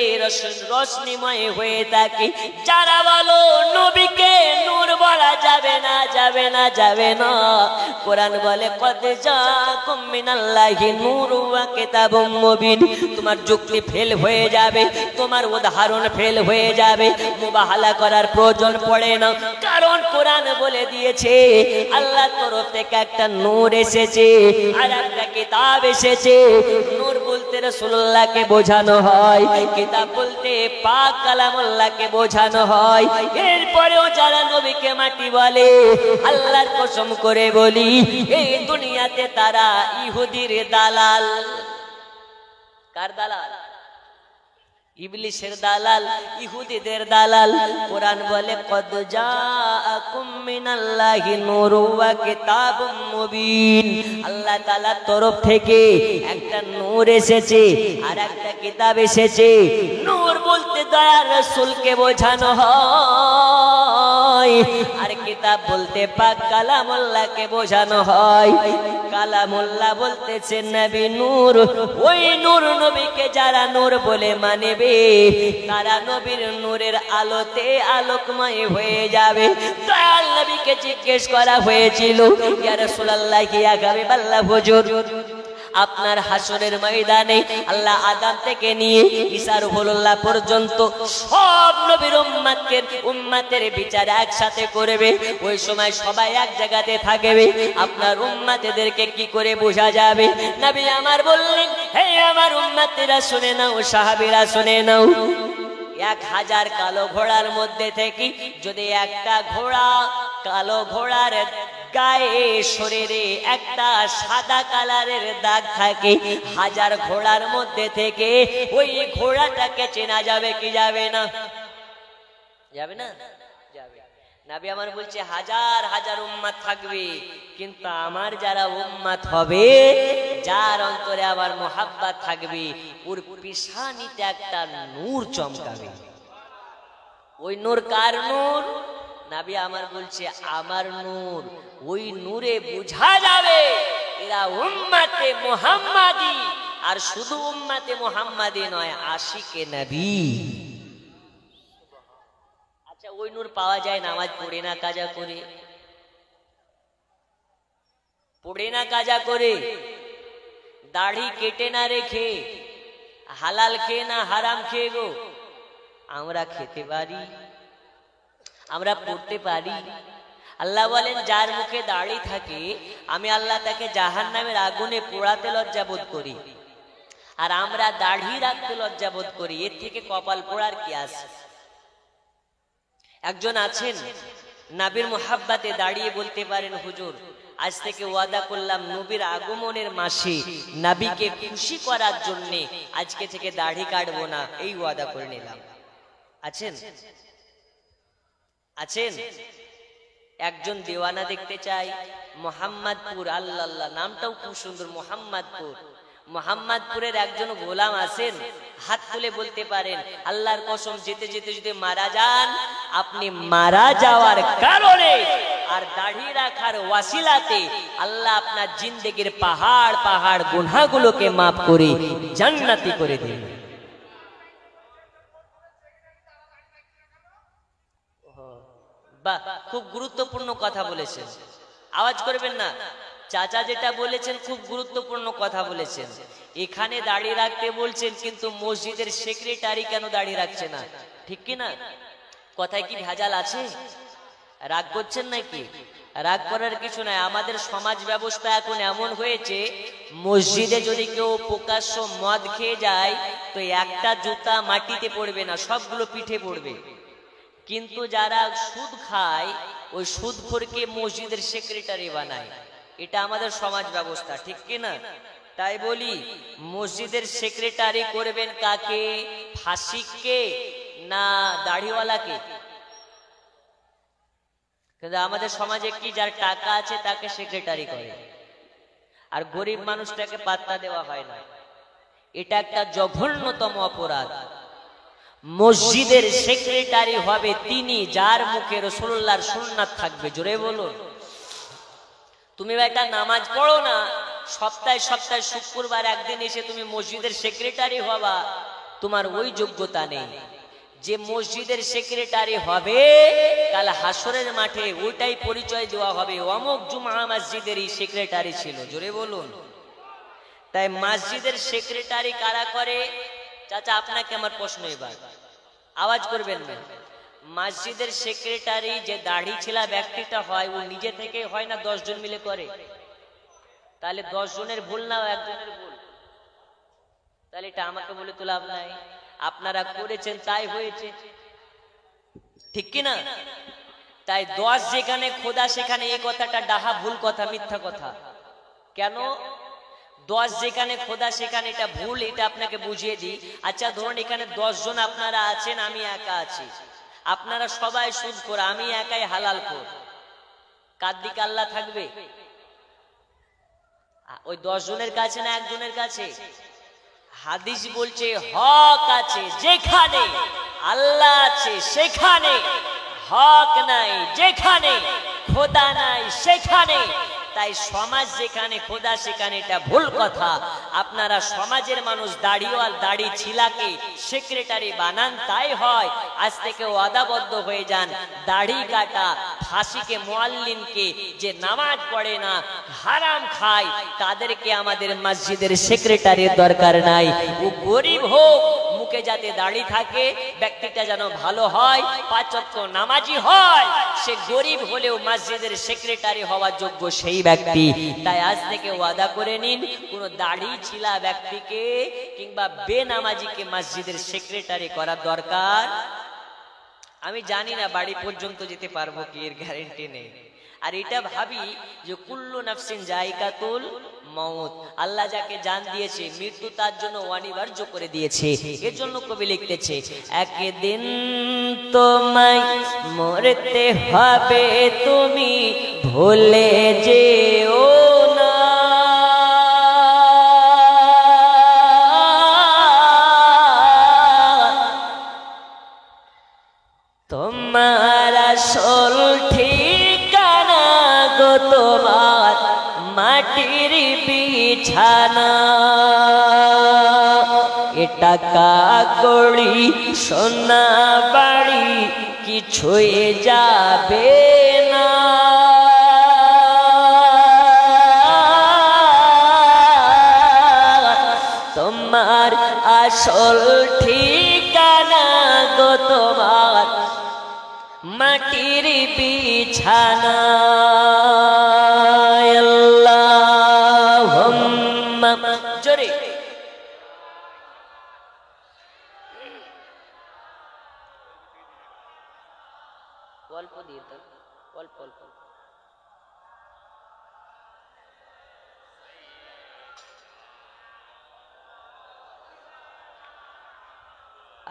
রশ্মিময় হয়ে থাকে। যারা বলো নবীকে নূর বলা যাবে না, যাবে না, যাবে না, কোরআন বলে কদ জাকুম মিনাল্লাহি নূরুন ওয়া কিতাবুম মুবিন। তোমার যুক্তি ফেল হয়ে যাবে, তোমার উদাহরণ ফেল হয়ে যাবে, মুবাহালা করার প্রয়োজন পড়ে না, কারণ কোরআন বলে দিয়েছে আল্লাহর তরফ থেকে একটা নূর এসেছে আর একটা কিতাব এসেছে। নূর বলতে রাসূলুল্লাহকে বোঝানো হয়, কিতাব বলতে পাক কালামুল্লাহকে বোঝানো হয়। এরপরেও যারা নবীকে মাটি বলে, আল্লাহর কসম করে বলি এই দুনিয়াতে তারা ইহুদির দালাল। কার দালাল? ইবলিসের দালাল, ইহুদিদের দালাল। কোরআন বলে কদ জাআকুম মিনাল্লাহি নূরুন ওয়া কিতাবুম মুবিন। আল্লাহ তাআলার তরফ থেকে একটা নূর এসেছে আর একটা কিতাব এসেছে। নূর বলতে দয়ার রাসূলকে বোঝানো হয়, আর কিতাব বলতে পাক কালামুল্লাহকে বোঝানো হয়। কালামুল্লাহ বলতেছে নবী নূর, ওই নূর নবীকে যারা নূর বলে মানবে তারা নবীর নূরের আলোতে আলোকময় হয়ে যাবে। দয়াল নবীকে জিজ্ঞেস করা হয়েছিল, ইয়া রাসূলুল্লাহ ইয়া হাবিবাল্লাহ হুজুর, আপনার হাসরের ময়দানে আল্লাহ আদম থেকে নিয়ে ঈসা রুহুল্লাহ পর্যন্ত সব নবীর উম্মতের বিচার একসাথে করবে। ওই সময় সবাই এক জায়গাতে থাকবে, আপনার উম্মতদেরকে কি করে বোঝা যাবে? নবী আমার বললেন, হে আমার উম্মতেরা শুনে নাও, সাহাবীরা শুনে নাও, 1000 কালো ঘোড়ার মধ্যে থেকে যদি একটা ঘোড়া, কালো ঘোড়ার গায়ে শরীরে একটা সাদা কালারের দাগ থাকে, 1000 ঘোড়ার মধ্যে থেকে ওই ঘোড়াটাকে চেনা যাবে কি যাবে না? যাবে না? যাবে। নবী আমার বলছে হাজার হাজার উম্মত থাকবে, কিন্তু আমার যারা উম্মত হবে, যার অন্তরে আমার মোহাব্বত থাকবে, ওর পিছানিতে একটা নূর চমকাবে। ওই নূর কার নূর? নবী আমার বলছে আমার নূর। ওই নূরে বোঝা যাবে এরা উম্মতে মুহাম্মাদি, আর শুধু উম্মতে মুহাম্মাদি নয়, আশিকে নবী। আচ্ছা, ওই নূর পাওয়া যায় নামাজ পড়ে না কাজা করে, পড়ে না কাজা করে, দাড়ি কেটে না রেখে, হালাল খেয়ে না হারাম খেয়ে গো আমরা খেতে পারি, আমরা পড়তে পারি। আল্লাহ বলেন যার মুখে দাড়ি থাকে আমি আল্লাহ তাকে জাহান্নামের আগুনে পোড়াতে লজ্জা বোধ করি, আর আমরা দাড়ি রাখতে লজ্জা বোধ করি। এর থেকে কপাল পোড়ার কি আছে? একজন আছেন নবীর মুহাব্বতে দাঁড়িয়ে বলতে পারেন, হুজুর আজ থেকে ওয়াদা করলাম নবীর আগমনের মাসে নবীকে খুশি করার জন্য আজকে থেকে দাড়ি কাটবো না, এই ওয়াদা করে নিলাম। আছেন? আছেন? একজন দেওয়ানা দেখতে চাই মোহাম্মদপুর, আল্লাহ আল্লাহ নামটাও খুব সুন্দর, মোহাম্মদপুর। মোহাম্মদপুরের একজন গোলাম আছেন, হাত তুলে বলতে পারেন আল্লাহর কসম যেতে যেতে যদি মারা যান, আপনি মারা যাওয়ার কারণে আর দাড়ি রাখার ওয়াসিলাতে আল্লাহ আপনার জিন্দেগির পাহাড় পাহাড় গুনাহগুলোকে মাফ করে জান্নাতি করে দিন। বাহ, খুব গুরুত্বপূর্ণ কথা বলেছেন, আওয়াজ করবেন না। চাচা যেটা বলেছেন খুব গুরুত্বপূর্ণ কথা বলেছেন। এখানে দাড়ি রাখতে বলছেন, কিন্তু মসজিদের সেক্রেটারি কেন দাড়ি রাখছে না? ঠিক কি না? কথায় কি ভেজাল আছে? রাগ করছেন নাকি? রাগ করার কিছু নাই। আমাদের সমাজ ব্যবস্থা এখন এমন হয়েছে, মসজিদে যদি কেউ প্রকাশ্য মদ খেয়ে যায় তো একটা জুতা মাটিতে পড়বে না, সবগুলো পিঠে পড়বে। কিন্তু যারা সুদ খায় ওই সুদখোরকে মসজিদের সেক্রেটারি বানায়। এটা আমাদের সমাজ ব্যবস্থা, ঠিক কি না? তাই বলি, মসজিদের সেক্রেটারি করবেন কাকে? ফাসিককে না দাড়িওয়ালাকে? কিন্তু আমাদের সমাজে কি, যার টাকা আছে তাকে সেক্রেটারি করে, আর গরিব মানুষটাকে পাত্তা দেওয়া হয় না। এটা একটা জঘন্যতম অপরাধ। মসজিদের সেক্রেটারি হবে তিনি যার মুখে রাসূলুল্লাহর সুন্নাত থাকবে। জোরে বলুন। তুমি একটা নামাজ পড়ো না, সপ্তাহে সপ্তাহে শুক্রবার একদিন এসে তুমি মসজিদের সেক্রেটারি হবা, তোমার ওই যোগ্যতা নেই। যে মসজিদের সেক্রেটারি হবে কাল হাসরের মাঠে ওইটাই পরিচয় দেওয়া হবে, অমুক জুমা মসজিদেরই সেক্রেটারি ছিল। জোরে বলুন। তাই মসজিদের সেক্রেটারি কারা করে? চাচা আপনাকে আমার প্রশ্ন, এবার আওয়াজ করবেন না। মসজিদের সেক্রেটারি যে দাড়ি ছেলা ব্যক্তিটা হয়, ও নিজে থেকে হয় না 10 জন মিলে করে? তাহলে 10 জনের ভুল না একজনের ভুল? তাহলে এটা আমাকে বলে তো লাভ নাই, আপনারা করেছেন তাই হয়েছে, ঠিক কি না? তাই 10 যেখানে খোদা সেখানে এই কথাটা ডাহা ভুল কথা, মিথ্যা কথা। কেন? 10 যেখানে খোদা সেখানে এটা ভুল, এটা আপনাকে বুঝিয়ে দিই। আচ্ছা ধরুন এখানে 10 জন আপনারা আছেন, আমি একা আছি, আপনারা সবাই সুদখোর, আমি একাই হালালখোর, কার দিকে আল্লাহ থাকবে? ওই 10 জনের কাছে না একজনের কাছে? হাদিস বলছে হক আছে যেখানে আল্লাহ আছে সেখানে হক নাই, যেখানে খোদা নাই সেখানে। তাই সমাজ যেখানে খোদা সেখানে এটা ভুল কথা। আপনারা সমাজের মানুষ দাড়িওয়াল দাড়ি ছিলাকে সেক্রেটারি বানান, তাই হয়। আজ থেকে ওয়াদাবদ্ধ হয়ে যান, দাড়ি কাটা ফাঁসিকে মুআল্লিমকে যে নামাজ পড়ে না হারাম খায় তাদেরকে আমাদের মসজিদের সেক্রেটারির দরকার নাই। ও গরিব হোক, মুখে যাতে দাড়ি থাকে, ব্যক্তিটা যেন ভালো হয়, 5 ওয়াক্ত নামাজি হয়, সে গরিব হলেও মসজিদের সেক্রেটারি হওয়ার যোগ্য সেই ব্যক্তি। তাই আজ থেকে ওয়াদা করে নিন, কোন দাড়ি ছিলা ব্যক্তিকে কিংবা বেনামাজিকে মসজিদের সেক্রেটারি করার দরকার। আমি জানি না বাড়ি পর্যন্ত যেতে পারবো কি, এর গ্যারান্টি নেই। আর এটা ভাবি যে কুল্লু নাফসিন জায়গাতুল মউত, আল্লাহ যাকে জান দিয়েছে মৃত্যু তার জন্য অনিবার্য করে দিয়েছে। এর জন্য কবি লিখতেছে, একদিন তোমায় মরতে হবে তুমি ভুলে যেও না, তোমার আসল ঠিকানা গো তোমার মাটির বিছানা। এ টাকা কড়ি সোনা বাড়ি কিছুই যাবে না, তোমার আসল ঠিকানা গো তোমার মাটির বিছানা। আল্লাহুম্মা জোরে অল্প দিয়ে দাও, অল্প অল্প।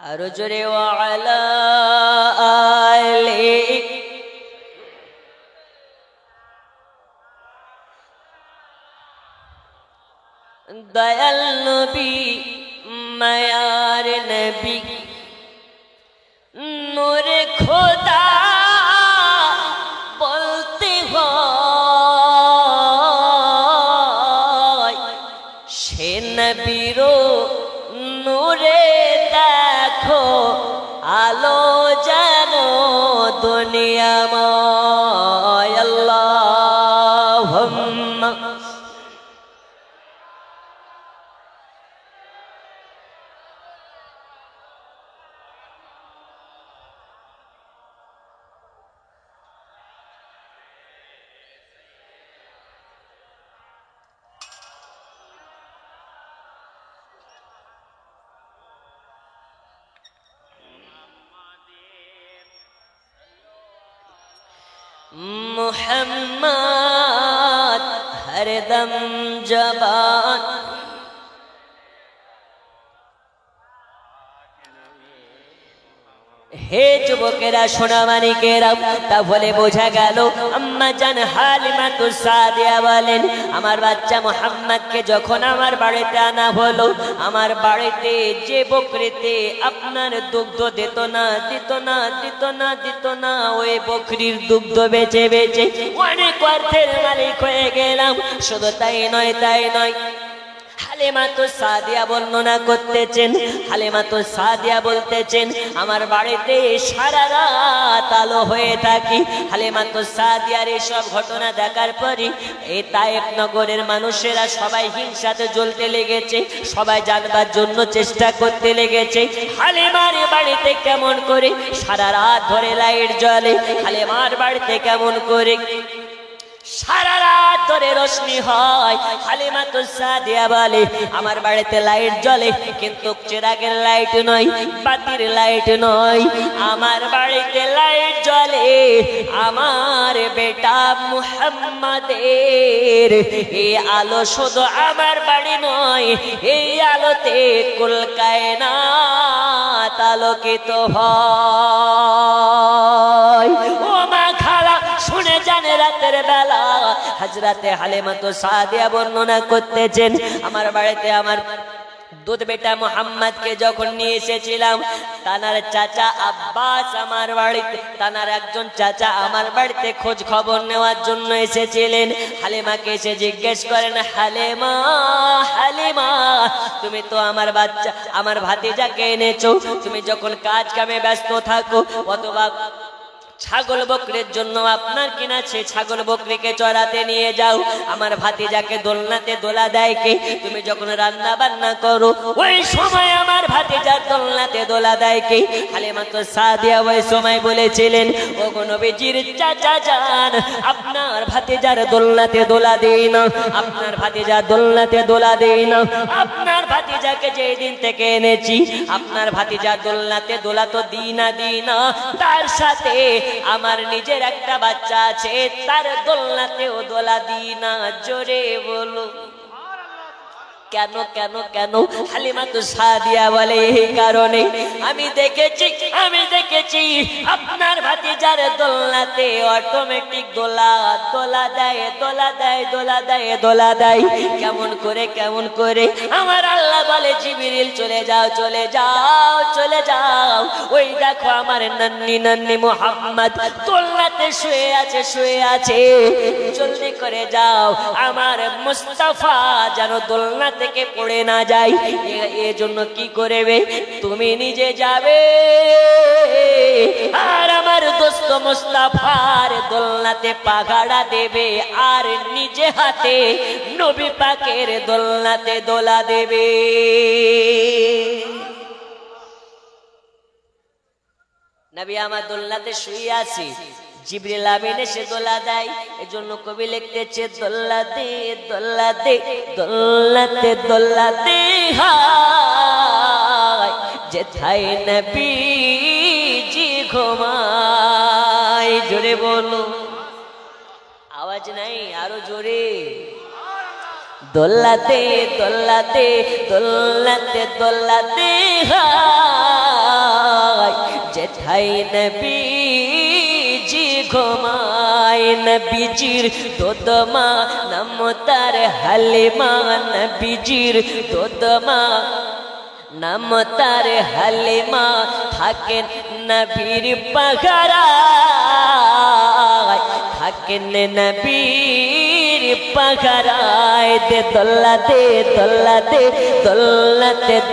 আরো জোরে ওয়ালা আলি। দয়াল নবী মায়ার নবী নূরে খোদা বলতে হয়, সে নবীরও নূরে দেখো আলো যেন দুনিয়াময়। আল্লাহুম্মা मुहम्मद हरदम जबान। হে যুবকেরা সোনামানিকেরা, তাহলে বোঝা গেল আম্মা জান হালিমাতুস সাদিয়া বলেন আমার বাচ্চা মুহাম্মদকে যখন আমার বাড়িতে আনা হলো, আমার বাড়িতে যে বকরিতে আপনার দুগ্ধ দিত না ওই বকরির দুগ্ধ বেচে বেচে অনেক অর্থের মালিক হয়ে গেলাম। শুধু তাই নয় হালিমাতুস সাদিয়া বর্ণনা করতেছেন, হালিমাতুস সাদিয়া বলতেছেন আমার বাড়িতে সারা রাত আলো হয়ে থাকি। হালিমাতুস সাদিয়ার এইসব ঘটনা দেখার পরই এই তায়েফ নগরের মানুষেরা সবাই হিংসাতে জ্বলতে লেগেছে, সবাই জানবার জন্য চেষ্টা করতে লেগেছে হালিমার বাড়িতে কেমন করে সারা রাত ধরে লাইট জ্বলে, হালিমার বাড়িতে কেমন করে সারা রাত ধরে রোশনি হয়। হালিমাতুস সাদিয়া বলে আমার বাড়িতে লাইট জ্বলে, কিন্তু চিরাগের লাইট নয়, বাতির লাইট নয়, আমার বাড়িতে লাইট জ্বলে আমার বেটা মুহাম্মাদের। এই আলো শুধু আমার বাড়ি নয়, এই আলোতে কুল কায়নাত আলোকিত হয়। ও মা খালা শুনে জানে রাতের বেলা হযরতে হালিমাতুস সাদিয়া বর্ণনা করতেছেন আমার বাড়িতে আমার দুধ বেটা মুহাম্মদকে যখন নিয়ে এসেছিলাম, তানার চাচা আব্বাস আমার বাড়িতে, তানার একজন চাচা আমার বাড়িতে খোঁজ খবর নেওয়ার জন্য এসেছিলেন। হালিমাকে এসে জিজ্ঞেস করেন হালিমা তুমি তো আমার বাচ্চা আমার ভাতিজাকে এনেছো, তুমি যখন কাজ কামে ব্যস্ত থাকো অথবা ছাগল বকরির জন্য আপনার কিনা সে ছাগল বকরিকে চড়াতে নিয়ে যাও, আমার ভাতিজাকে দোলনাতে দোলা দেয় কে? তুমি যখন রান্না বান্না করো ওই সময় আমার ভাতিজার দোলনাতে দোলা দেয় কে? হালিমাতুস সাদিয়া ওই সময় বলেছিলেন ও গো নবীজির চাচা জান আপনার ভাতিজার দোলনাতে দোলা দেই না, আপনার ভাতিজার দোলনাতে দোলা দেই না, আপনার ভাতিজাকে যেই দিন থেকে এনেছি আপনার ভাতিজার দোলনাতে দোলা তো দিই না, তার সাথে আমার নিজের একটা বাচ্চা আছে তার দোলনাতেও দোলা দিই না। জোরে বলো কেন কেন কেন? হালিমাতুস সাদিয়া বলে এই কারণে আমি দেখেছি আপনার ভাতিজার দোলনাতে অটোমেটিক দোলা দেয়। কেমন করে? আমার আল্লাহ বলে জিবরিল চলে যাও, ওই দেখো আমার নান্নি মুহাম্মদ দোলনাতে শুয়ে আছে, জলদি করে যাও আমার মুস্তাফা যেন দোলনা থেকে পড়ে না যায়। এজন্য কি করবে? তুমি নিজে যাবে আর আমার দোস্ত মুস্তাফার দোলনাতে পাগাড়া দেবে আর নিজে হাতে নবী পাকের দোলনাতে দোলা দেবে। নবী আমার দোলনাতে শুয়ে আছে, জিবরিল আমিন এসে দোলা দেয়। এজন্য কবি লিখতেছে দোলাতে হায় যেথায় নবীজি ঘুমায়। জোরে বলো, আওয়াজ নাই, আরো জোরে। দোলাতে হায় যেথায় নবীজি ঘুমায়। নবীজির দোদমা নাম তার হালিমা, নবীজির দোদমা নাম তার হালিমা, থাকেন নবীর পাগারায়, থাকেন নবীর পাগারায়।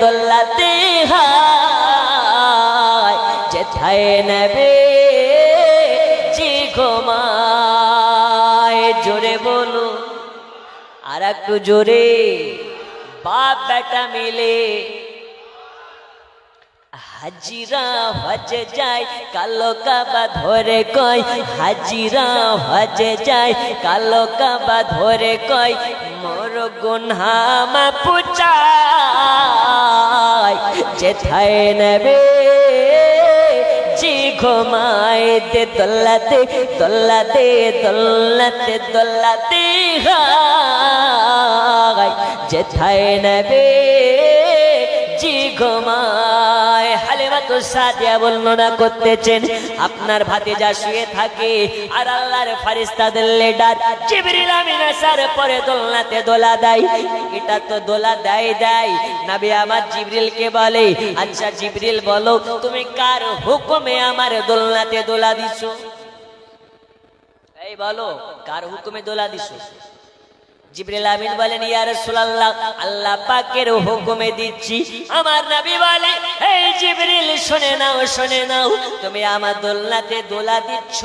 দোলাতে হায় যেথায় নবীজি ঘুমায়। জোরে বলো, আর একটু জোরে। বাপ বেটা মিলে হাজিরা হজে যায়, কালো কাবা ধরে কয় হাজিরা হজে যায়, কালো কাবা ধরে কয় মোর গুনহা মাফ চায়। যেথায় নবীজি ঘুমায় দে দোলাতে দোলাতে দোলাতে দোলাতে হায় যেথায় নবী জি ঘুমায়। হালিমাতুস সাদিয়া বর্ণনা করতেছেন আপনার ভাতিজা শুয়ে থাকে আর আল্লাহর ফেরেশতাদের লিডার জিবরিল আমিন আসার পরে দোলনাতে দোলা দেয়। এটা তো দোলা দেয় নবী আমার জিবরিলকে বলে, আচ্ছা জিবরিল বলো তুমি কার হুকুমে আমার দোলনাতে দোলা দিছো? এই বলো কার হুকুমে দোলা দিছো? জিবরিল আমিন বলেন, ইয়া রাসূলুল্লাহ আল্লাহ পাকের হুকুমে দিচ্ছি। আমার নবী বলে, এই জিবরিল শুনে নাও তুমি আমার দোলনাতে দোলা দিচ্ছ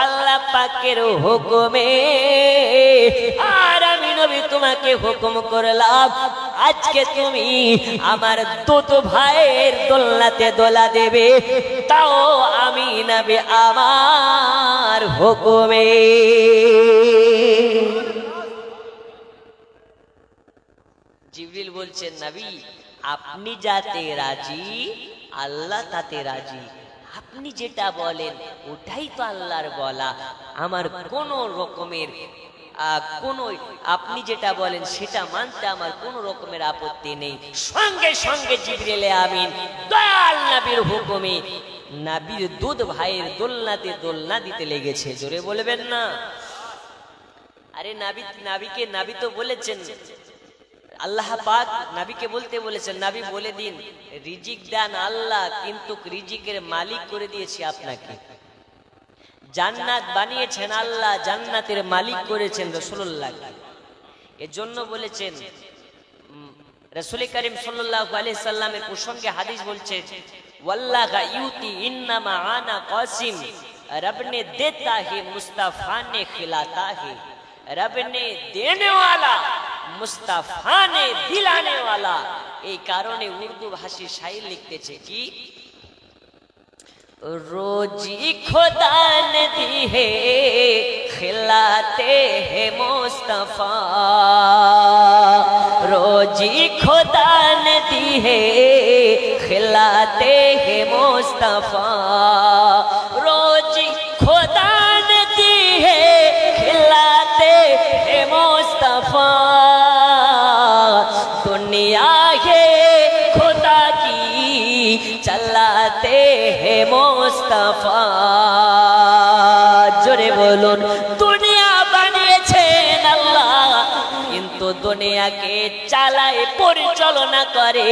আল্লাহ পাকের হুকুমে, আর আমি নবী তোমাকে হুকুম করলাম আজকে তুমি আমার দুটো ভাইয়ের দোলনাতে দোলা দেবে, তাও আমি নবী আমার হুকুমে। জিবরিল বলছেন, নবী আপনি যাতে রাজি আল্লাহ তাতে রাজি, আপনি যেটা বলেন ওটাই তো আল্লাহর বলা, আমার কোন রকমের আপনি যেটা বলেন সেটা মানতে আমার কোন রকমের আপত্তি নেই। সঙ্গে সঙ্গে জিবরিল আমিন দয়াল নবীর হুকুমে নবীর দুধ ভাইয়ের দোলনাতে দোলনা দিতে লেগেছে। জোরে বলবেন না? আরে নবী তো বলেছেন, আল্লাহ পাক নবীকে বলতে বলেছেন, নবী বলে দিন রিজিক দান আল্লাহ, কিন্তু রিজিকের মালিক করে দিয়েছি আপনাকে। জান্নাত বানিয়েছেন আল্লাহ, জান্নাতের মালিক করেছেন রাসূলুল্লাহ। এর জন্য বলেছেন রাসূল করিম সাল্লাল্লাহু আলাইহি সাল্লামের প্রসঙ্গে হাদিস বলছে, ওয়াল্লাহা ইউতি ইন্নামা আনা কাসিম, रब ने देता है मुस्तफा ने खिलाता है, रब ने देने वाला मुस्तफा ने दिलाने वाला। এই কারণে উর্দু ভাষী শায়র লিখতেছে কি, रोजी खुदा ने दी है खिलाते हैं मुस्तफा, रोजी खुदा ने दी है खिलाते हैं मुस्तफा, रोजी खुदा ने दी है खिलाते हैं मुस्तफा, दुनिया है खुदा की चलाते हैं मुस्तफा। जोरे बोलुन दुनिया বানিয়েছেন আল্লাহ, কিন্তু দুনিয়াকে চালায় পরিচালনা করে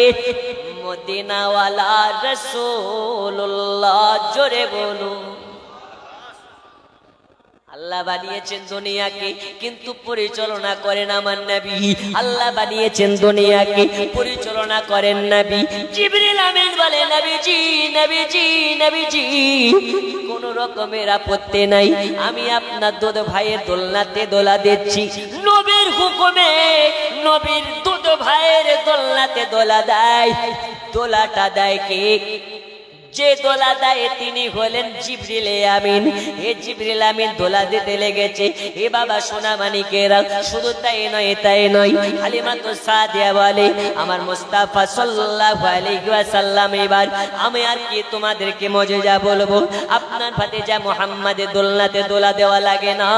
মদিনাওয়ালা রাসূলুল্লাহ। জোরে বলুন আল্লাহ বানিয়েছেন দুনিয়াকে কিন্তু পরিচালনা করেন আমার নবী। আল্লাহ বানিয়েছেন দুনিয়াকে পরিচালনা করেন নবী। জিবরিল আমিন বলে, নবীজি নবীজি নবীজি কোন রকমের আপত্তি নাই, আমি আপনার দুধ ভাইয়ের দোলনাতে দোলা দিচ্ছি। নবীর হুকুমে নবীর দুধ ভাইয়ের দোলনাতে দোলা দেয়। দোলাটা দেয় কে? যে দোলা দেয় তিনি হলেন জিবরিল আমিন। এ জিবরিল আমিন দোলা দিতে লেগেছে। এ বাবা সোনা মানিকেরা, শুধু তাই নয় হালিমাতুস সাদিয়া বলে, আমার মুস্তাফা সাল্লাল্লাহু আলাইহি ওয়াসাল্লাম এবার আমি আর কি তোমাদেরকে মজেজা বলবো, আপনার ভাতিজা মুহাম্মাদের দোলনাতে দোলা দেওয়া লাগে না,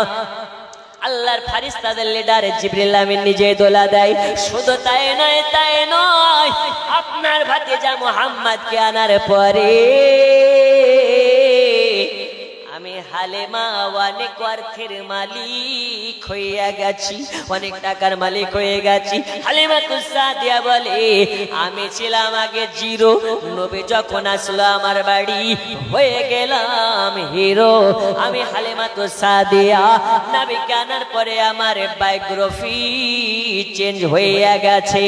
আল্লাহর ফেরেশতাদের লিডার জিবরিল আমিন নিজে দোলা দেয়। শুধু তাই নয় আপনার ভাতিজা মুহাম্মদকে আনার পরে আমি হালিমা অনেক অর্থের মালিক হয়ে গেছি, অনেক টাকার মালিক হয়ে গেছি। হালিমাতুস সাদিয়া বলে, আমি ছিলাম আগে জিরো, নবী যখন আসলো আমার বাড়ি হয়ে গেলাম হিরো। আমি হালিমাতুস সাদিয়া নবীকে আনার পরে আমার বায়োগ্রাফি চেঞ্জ হয়ে গেছে।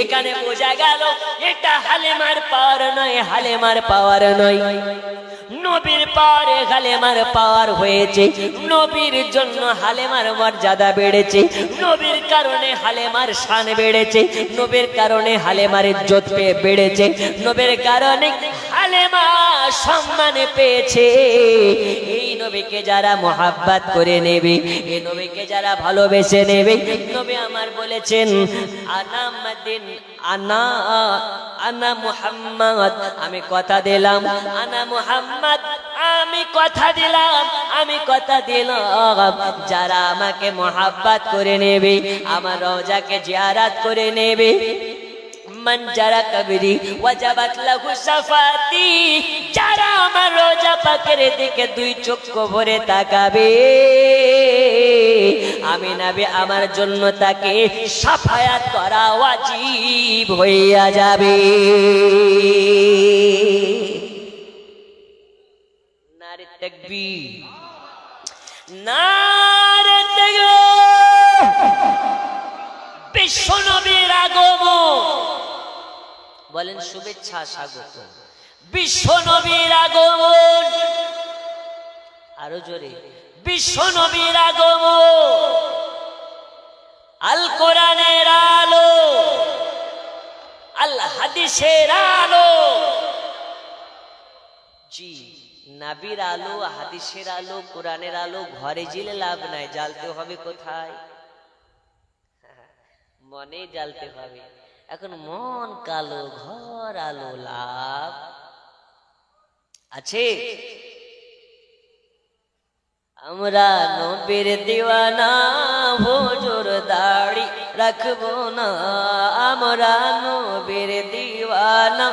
এখানে বোঝা গেল এটা হালিমার পাওয়ার নয়, হালিমার পাওয়ার নয়, নবীর পাওয়ারে হালিমার পাওয়ার হয়েছে। নবীর জন্য হালিমার মর্যাদা বেড়েছে, নবীর কারণে হালিমার শান বেড়েছে, নবীর কারণে হালিমার ইজ্জত বেড়েছে, নবীর কারণে হালিমা সম্মান পেয়েছে। এই নবীকে যারা মোহাব্বত করে নেবে, এই নবীকে যারা ভালোবেসে নেবে, নবী আমার বলেছেন, আনা আনা মুহাম্মদ, আমি কথা দিলাম, আনা মুহাম্মদ, আমি কথা দিলাম, আমি কথা দিলাম, যারা আমাকে মোহাব্বত করে নেবে, আমার রওজাকে জিয়ারত করে নেবে, মান যারা কবরি ওয়াজাবাত লাহু শাফাতি, যারা আমার রোজা পাকের দিকে দুই চক্ষু ভরে তাকাবে, আমি নবী আমার জন্য তাকে শাফায়াত করা ওয়াজিব হইয়া যাবে। নারে তাকবীর, নারে তাকবীর। বিশ্ব নবীর আগমন, বলেন শুভেচ্ছা স্বাগত, বিশ্ব নবীর আগমন, আরো জোরে, বিশ্ব নবীর আগমন, আল কোরআনের আলো, আল হাদিসের আলো। জি, নবীর আলো, হাদিসের আলো, কোরআনের আলো ঘরে জ্বালে লাভ নাই, জ্বালতে হবে কোথায়? মনে জ্বালতে হবে। এখন মন কালো, ঘর আলো, লাভ আছে? আমরা নবীর দিওয়ানা, হুজুর দাড়ি রাখবো না, আমরা নবীর দিওয়ানা,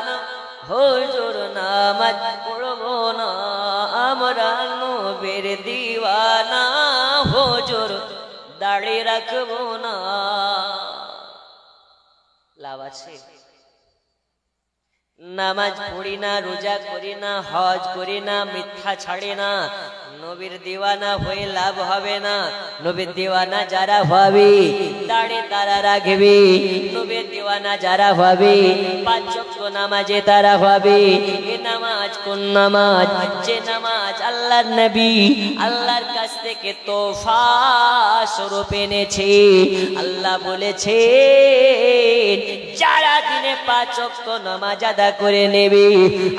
হুজুর নামাজ পড়বো না, আমরা নবীর দিওয়ানা, হুজুর দাড়ি রাখবো না। লাভ আছে? নামাজ পড়ি না, রোজা করি না, হজ করি না, মিথ্যা ছাড়ি না, নবীর দিওয়ানা হয়ে লাভ হবে না। নবীর দিওয়ানা যারা হবে দাড়ি তারা রাখবে, নবীর দিওয়ানা যারা হবে পাঁচ ওয়াক্ত নামাজে তারা হবে। এ নামাজ কোন নামাজ? যে নামাজ আল্লাহর নবী আল্লাহর কাছ থেকে তোফা স্বরূপ এনেছে। আল্লাহ বলেছে যারা দিনে পাঁচ ওয়াক্ত নামাজ আদা করে নেবে,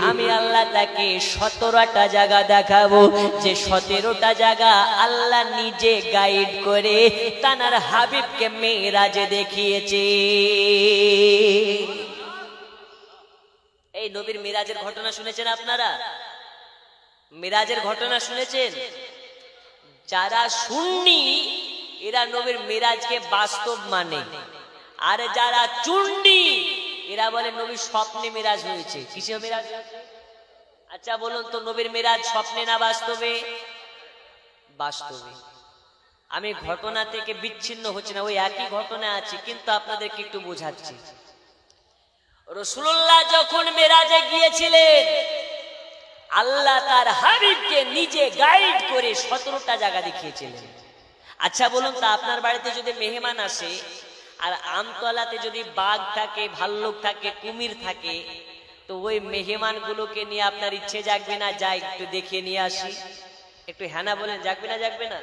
আমি আল্লাহ তাকে 17টা জায়গা দেখাবো, যে 17টা জায়গা আল্লাহ নিজে গাইড করে তানার হাবিবকে মেরাজে দেখিয়েছে। এই নবীর মিরাজের ঘটনা শুনেছেন আপনারা? মিরাজের ঘটনা শুনেছেন? যারা সুন্নি এরা নবীর মিরাজকে বাস্তব মানে, আর যারা চুন্ডি এরা বলে নবীর স্বপ্নে মিরাজ হয়েছে। কিসে মিরাজ? আচ্ছা বলুন তো, নবীর মিরাজ স্বপ্নে না বাস্তবে? বাস্তবে। আমি ঘটনা থেকে বিচ্ছিন্ন হচ্ছে না, ওই একই ঘটনা আছে, কিন্তু আপনাদেরকে একটু বোঝাচ্ছি। রাসূলুল্লাহ যখন মিরাজে গিয়েছিলেন, আল্লাহ তার হাবিবকে নিজে গাইড করে 17টা জায়গা দেখিয়েছিলেন। আচ্ছা বলুন তো, আপনার বাড়িতে যদি মেহমান আসে আর আমতলাতে যদি বাঘ থাকে, ভাল্লুক থাকে, কুমির থাকে, তো ওই মেহমান গুলোকে নিয়ে আপনার ইচ্ছে জাগবে না, যাই একটু দেখিয়ে নিয়ে আসি? একটু হ্যাঁ না বলেন, জাগবে না জাগবে না?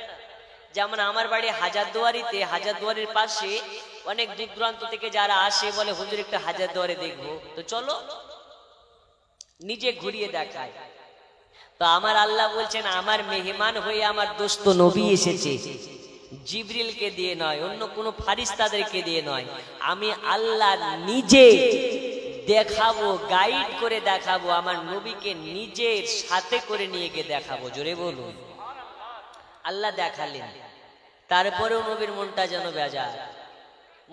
যেমন আমার বাড়ি হাজারদুয়ারিতে, হাজারদুয়ারির পাশে অনেক দূর দূরান্ত থেকে যারা আসে বলে হুজুর একটু হাজারদুয়ারি দেখবো, তো চলো, নিজে ঘুরিয়ে দেখায়। তো আমার আল্লাহ বলছেন আমার মেহমান হয়ে আমার দোস্ত নবী এসেছে, জিবরিলকে দিয়ে নয়, অন্য কোনো ফারিস্তাদেরকে দিয়ে নয়, আমি আল্লাহ নিজে দেখাবো, গাইড করে দেখাবো, আমার নবীকে নিজের সাথে করে নিয়ে গিয়ে দেখাবো। জোরে বলুন। আল্লাহ দেখালেন, তারপরেও নবীর মনটা যেন বেজার,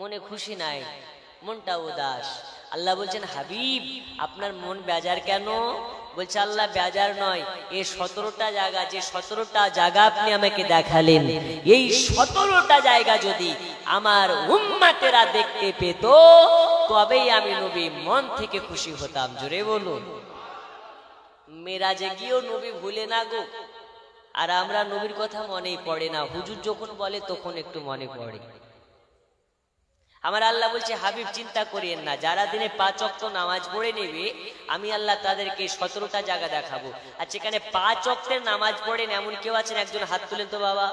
মনে খুশি নাই, মনটা উদাস। আল্লাহ বলছেন হাবিব আপনার মন বেজার কেন? বলছে আল্লাহ বেজার নয়, এই 17টা জায়গা, যে 17টা জায়গা আপনি আমাকে দেখালেন, এই 17টা জায়গা যদি আমার উম্মতেরা দেখতে পেত তবেই আমি নবী মন থেকে খুশি হতাম। জোরে বলুন। মেরাজে গিয়েও নবী ভুলে না গো, আর আমরা নবীর কথা মনেই পড়ে না, হুজুর যখন বলে তখন একটু মনে পড়ে। আমার আল্লাহ বলছে হাবিব চিন্তা করিয়েন না, যারা দিনে 5 ওয়াক্ত নামাজ পড়ে নেবে আমি আল্লাহ তাদেরকে 17টা জায়গা দেখাবো। আর সেখানে 5 ওয়াক্তের নামাজ পড়েন এমন কেউ আছেন? একজন হাত তুলেন তো বাবা,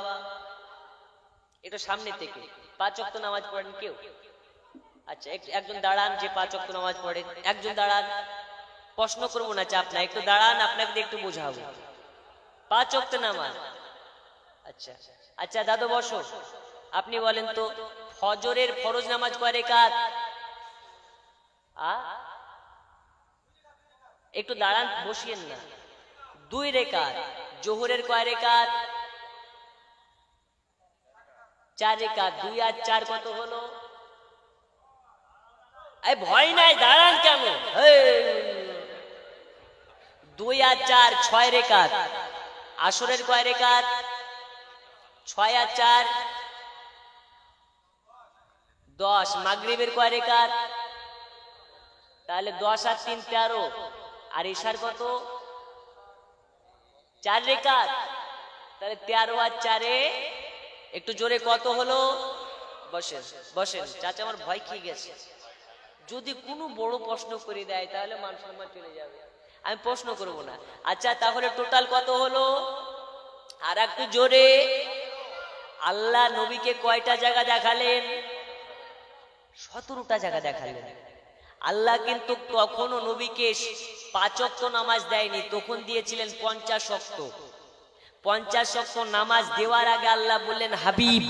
একটু সামনে থেকে। 5 ওয়াক্ত নামাজ পড়েন কেউ? আচ্ছা একজন দাঁড়ান, যে 5 ওয়াক্ত নামাজ পড়েন, একজন দাঁড়ান। প্রশ্ন করবো না, চাপ না, একটু দাঁড়ান, আপনাকে একটু বোঝাবো। 5 ওয়াক্ত নামাজ। আচ্ছা আচ্ছা দাদু বসো, আপনি বলেন তো ফজরের ফরজ নামাজ কয় রাকাত? একটু দাঁড়ান, বসিয়েন না। 2 রেকাত। জোহরের কয় রেকাত? 4 রেকাত। 2 আর 4 কত হলো? এই ভয় নাই, দাঁড়ান কেন? 2 আর 4 6 রেকাত। আসরের কয় রেকাত? 6 আর 4 10। মাগরিবের কয় রেকাত? তাহলে 10 আর 3 13। আর ইশার কত? 4 রেকাত। তাহলে 13 আর 4 একটু জোরে কত হলো? বসেন বসেন, চাচা আমার ভয় খেয়ে গেছে। যদি কোনো বড় প্রশ্ন করে দেয় তাহলে মান সম্মান চলে যাবে, আমি প্রশ্ন করব না। আচ্ছা তাহলে টোটাল কত হলো? আর একটু জোরে। আল্লাহ নবীকে কয়টা জায়গা দেখালেন? 17টা জায়গা দেখালেন। আল্লাহ কিন্তু কখনো নবীকে 5 ওয়াক্ত নামাজ দেয়নি, তখন দিয়েছিলেন 50 ওয়াক্ত। 50 ওয়াক্ত নামাজ দেওয়ার আগে আল্লাহ বললেন, হাবিব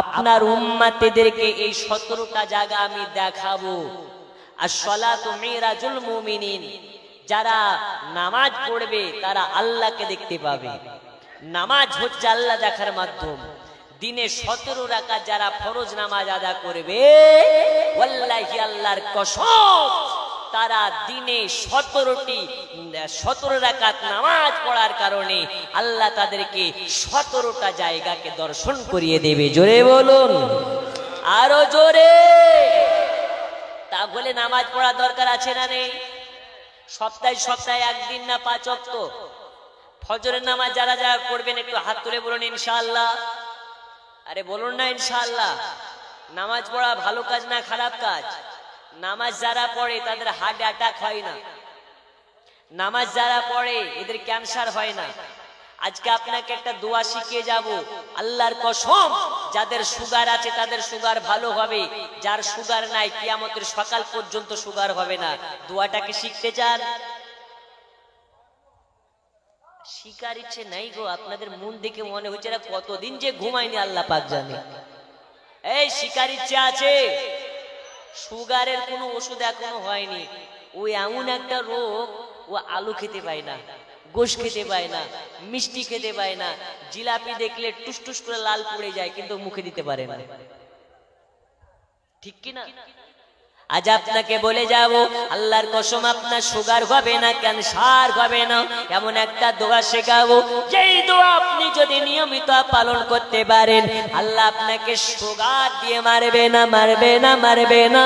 আপনার উম্মতদেরকে এই 17টা জায়গা আমি দেখাবো। আস-সালাতু মিরাজুল মুমিনিন, যারা নামাজ পড়বে তারা আল্লাহকে দেখতে পাবে। নামাজ হচ্ছে আল্লাহ দেখার মাধ্যম। দিনে 17 রাকাত যারা ফরজ নামাজ আদা করবে, ওয়াল্লাহি আল্লাহর কসম, তারা দিনে 17 রাকাত নামাজ পড়ার কারণে আল্লাহ তাদেরকে 17টা জায়গাকে দর্শন করিয়ে দেবে। জোরে বলুন, আরো জোরে। তাহলে নামাজ পড়া দরকার আছে না নেই? সপ্তাহে একদিন না 5 ওয়াক্ত? ফজরের নামাজ যারা যারা পড়বেন একটু হাত তুলে বলুন ইনশাআল্লাহ। আরে বলুন না ইনশাআল্লাহ। নামাজ পড়া ভালো কাজ না খারাপ কাজ? নামাজ যারা পড়ে তাদের হার্ট অ্যাটাক হয় না। নামাজ যারা পড়ে এদের ক্যান্সার হয় না। আজকে আপনাকে একটা দোয়া শিখিয়ে যাব, আল্লাহর কসম, যাদের সুগার আছে তাদের সুগার ভালো হবে, যার সুগার নাই কিয়ামতের সকাল পর্যন্ত সুগার হবে না। দোয়াটাকে শিখতে চান? শিকার ইচ্ছে নাই গো, আপনাদের মন দেখে মনে হচ্ছে এরা কতদিন যে ঘুমায়নি আল্লাহ পাক জানে। এই শিকার ইচ্ছে আছে? সুগারের কোনো ওষুধ এখনো হয়নি। ওই এমন একটা রোগ, ও আলু খেতে পায় না, গোশ খেতে পায় না, মিষ্টি খেতে পায় না, জিলাপি দেখলে টুসটুস করে লাল পড়ে যায় কিন্তু মুখে দিতে পারে না। ঠিক কি না? আজ আপনাকে বলে যাব, আল্লাহর কসম আপনার সুগার হবে না, ক্যান্সার হবে না, এমন একটা দোয়া শেখাবো, যেই দোয়া আপনি যদি নিয়মিত পালন করতে পারেন আল্লাহ আপনাকে সুগার দিয়ে মারবে না, মারবে না, মারবে না।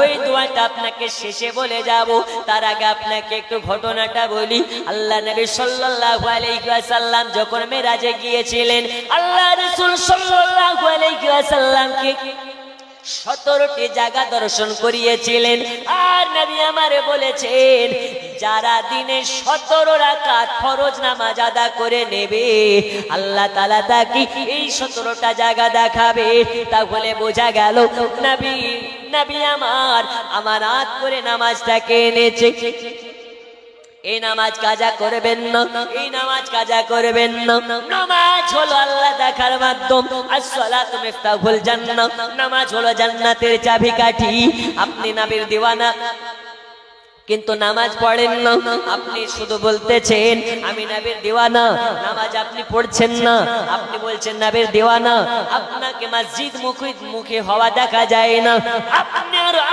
ওই দোয়াটা আপনাকে শেষে বলে যাব, তার আগে আপনাকে একটু ঘটনাটা বলি। আল্লাহ নবী সাল্লাল্লাহু আলাইহি ওয়াসাল্লাম যখন মেরাজে গিয়েছিলেন, আল্লাহ রাসূল সাল্লাল্লাহু আলাইহি ওয়াসাল্লামকে 17টি জায়গা দর্শন করিয়েছিলেন। আর নবী আমারে বলেছেন, যারা দিনে 17 রাকাত ফরজ নামাজ আদা করে নেবে আল্লাহ তাআলা তাকে এই 17টা জায়গা দেখাবে। তাহলে বোঝা গেল নবী আমার আমানত করে নামাজটাকে এনেছে। এই নামাজ কাজা করবেন না, এই নামাজ কাজা করবেন না। নামাজ হলো আল্লাহ দেখার মাধ্যম। as-salatu মিফতাহুল জান্নাহ, নামাজ হলো জান্নাতের চাবিকাঠি। আপনি নবীর দিওয়ানা কিন্তু নামাজ পড়েন না, আপনি শুধু বলতেছেন আমি নবীর দিওয়ানা, নামাজ আপনি পড়ছেন না, আপনি বলছেন নবীর দিওয়ানা। আপনাকে মসজিদ মুখে হওয়া দেখা যায় না,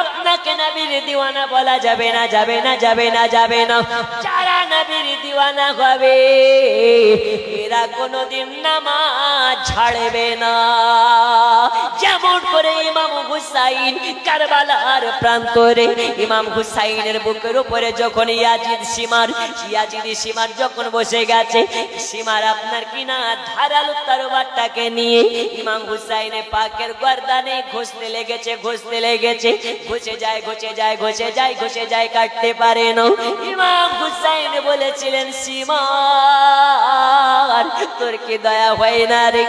আপনাকে নবীর দিওয়ানা বলা যাবে না, যাবে না, যাবে না, যাবে না। যারা নবীর দিওয়ানা হবে এরা কোনোদিন নামাজ ছাড়বে না। যেমন করে ইমাম হুসাইন কারবালার প্রান্তরে, ইমাম হুসাইনের বুকের উপরে যখন ইয়াজিদি সীমার যখন বসে গেছে, সীমার আপনার কিনা ধারালো তরবারটাকে নিয়ে ইমাম হুসাইনের পাকের গর্দানে ঘষতে লেগেছে, ঘষতে লেগেছে, ঘষে যায়, ঘষে যায়, ঘষে যায়, ঘষে যায়, কাটতে পারে না। ইমাম হুসাইন বলেছিলেন, সীমার তোর কি দয়া হয় না রে,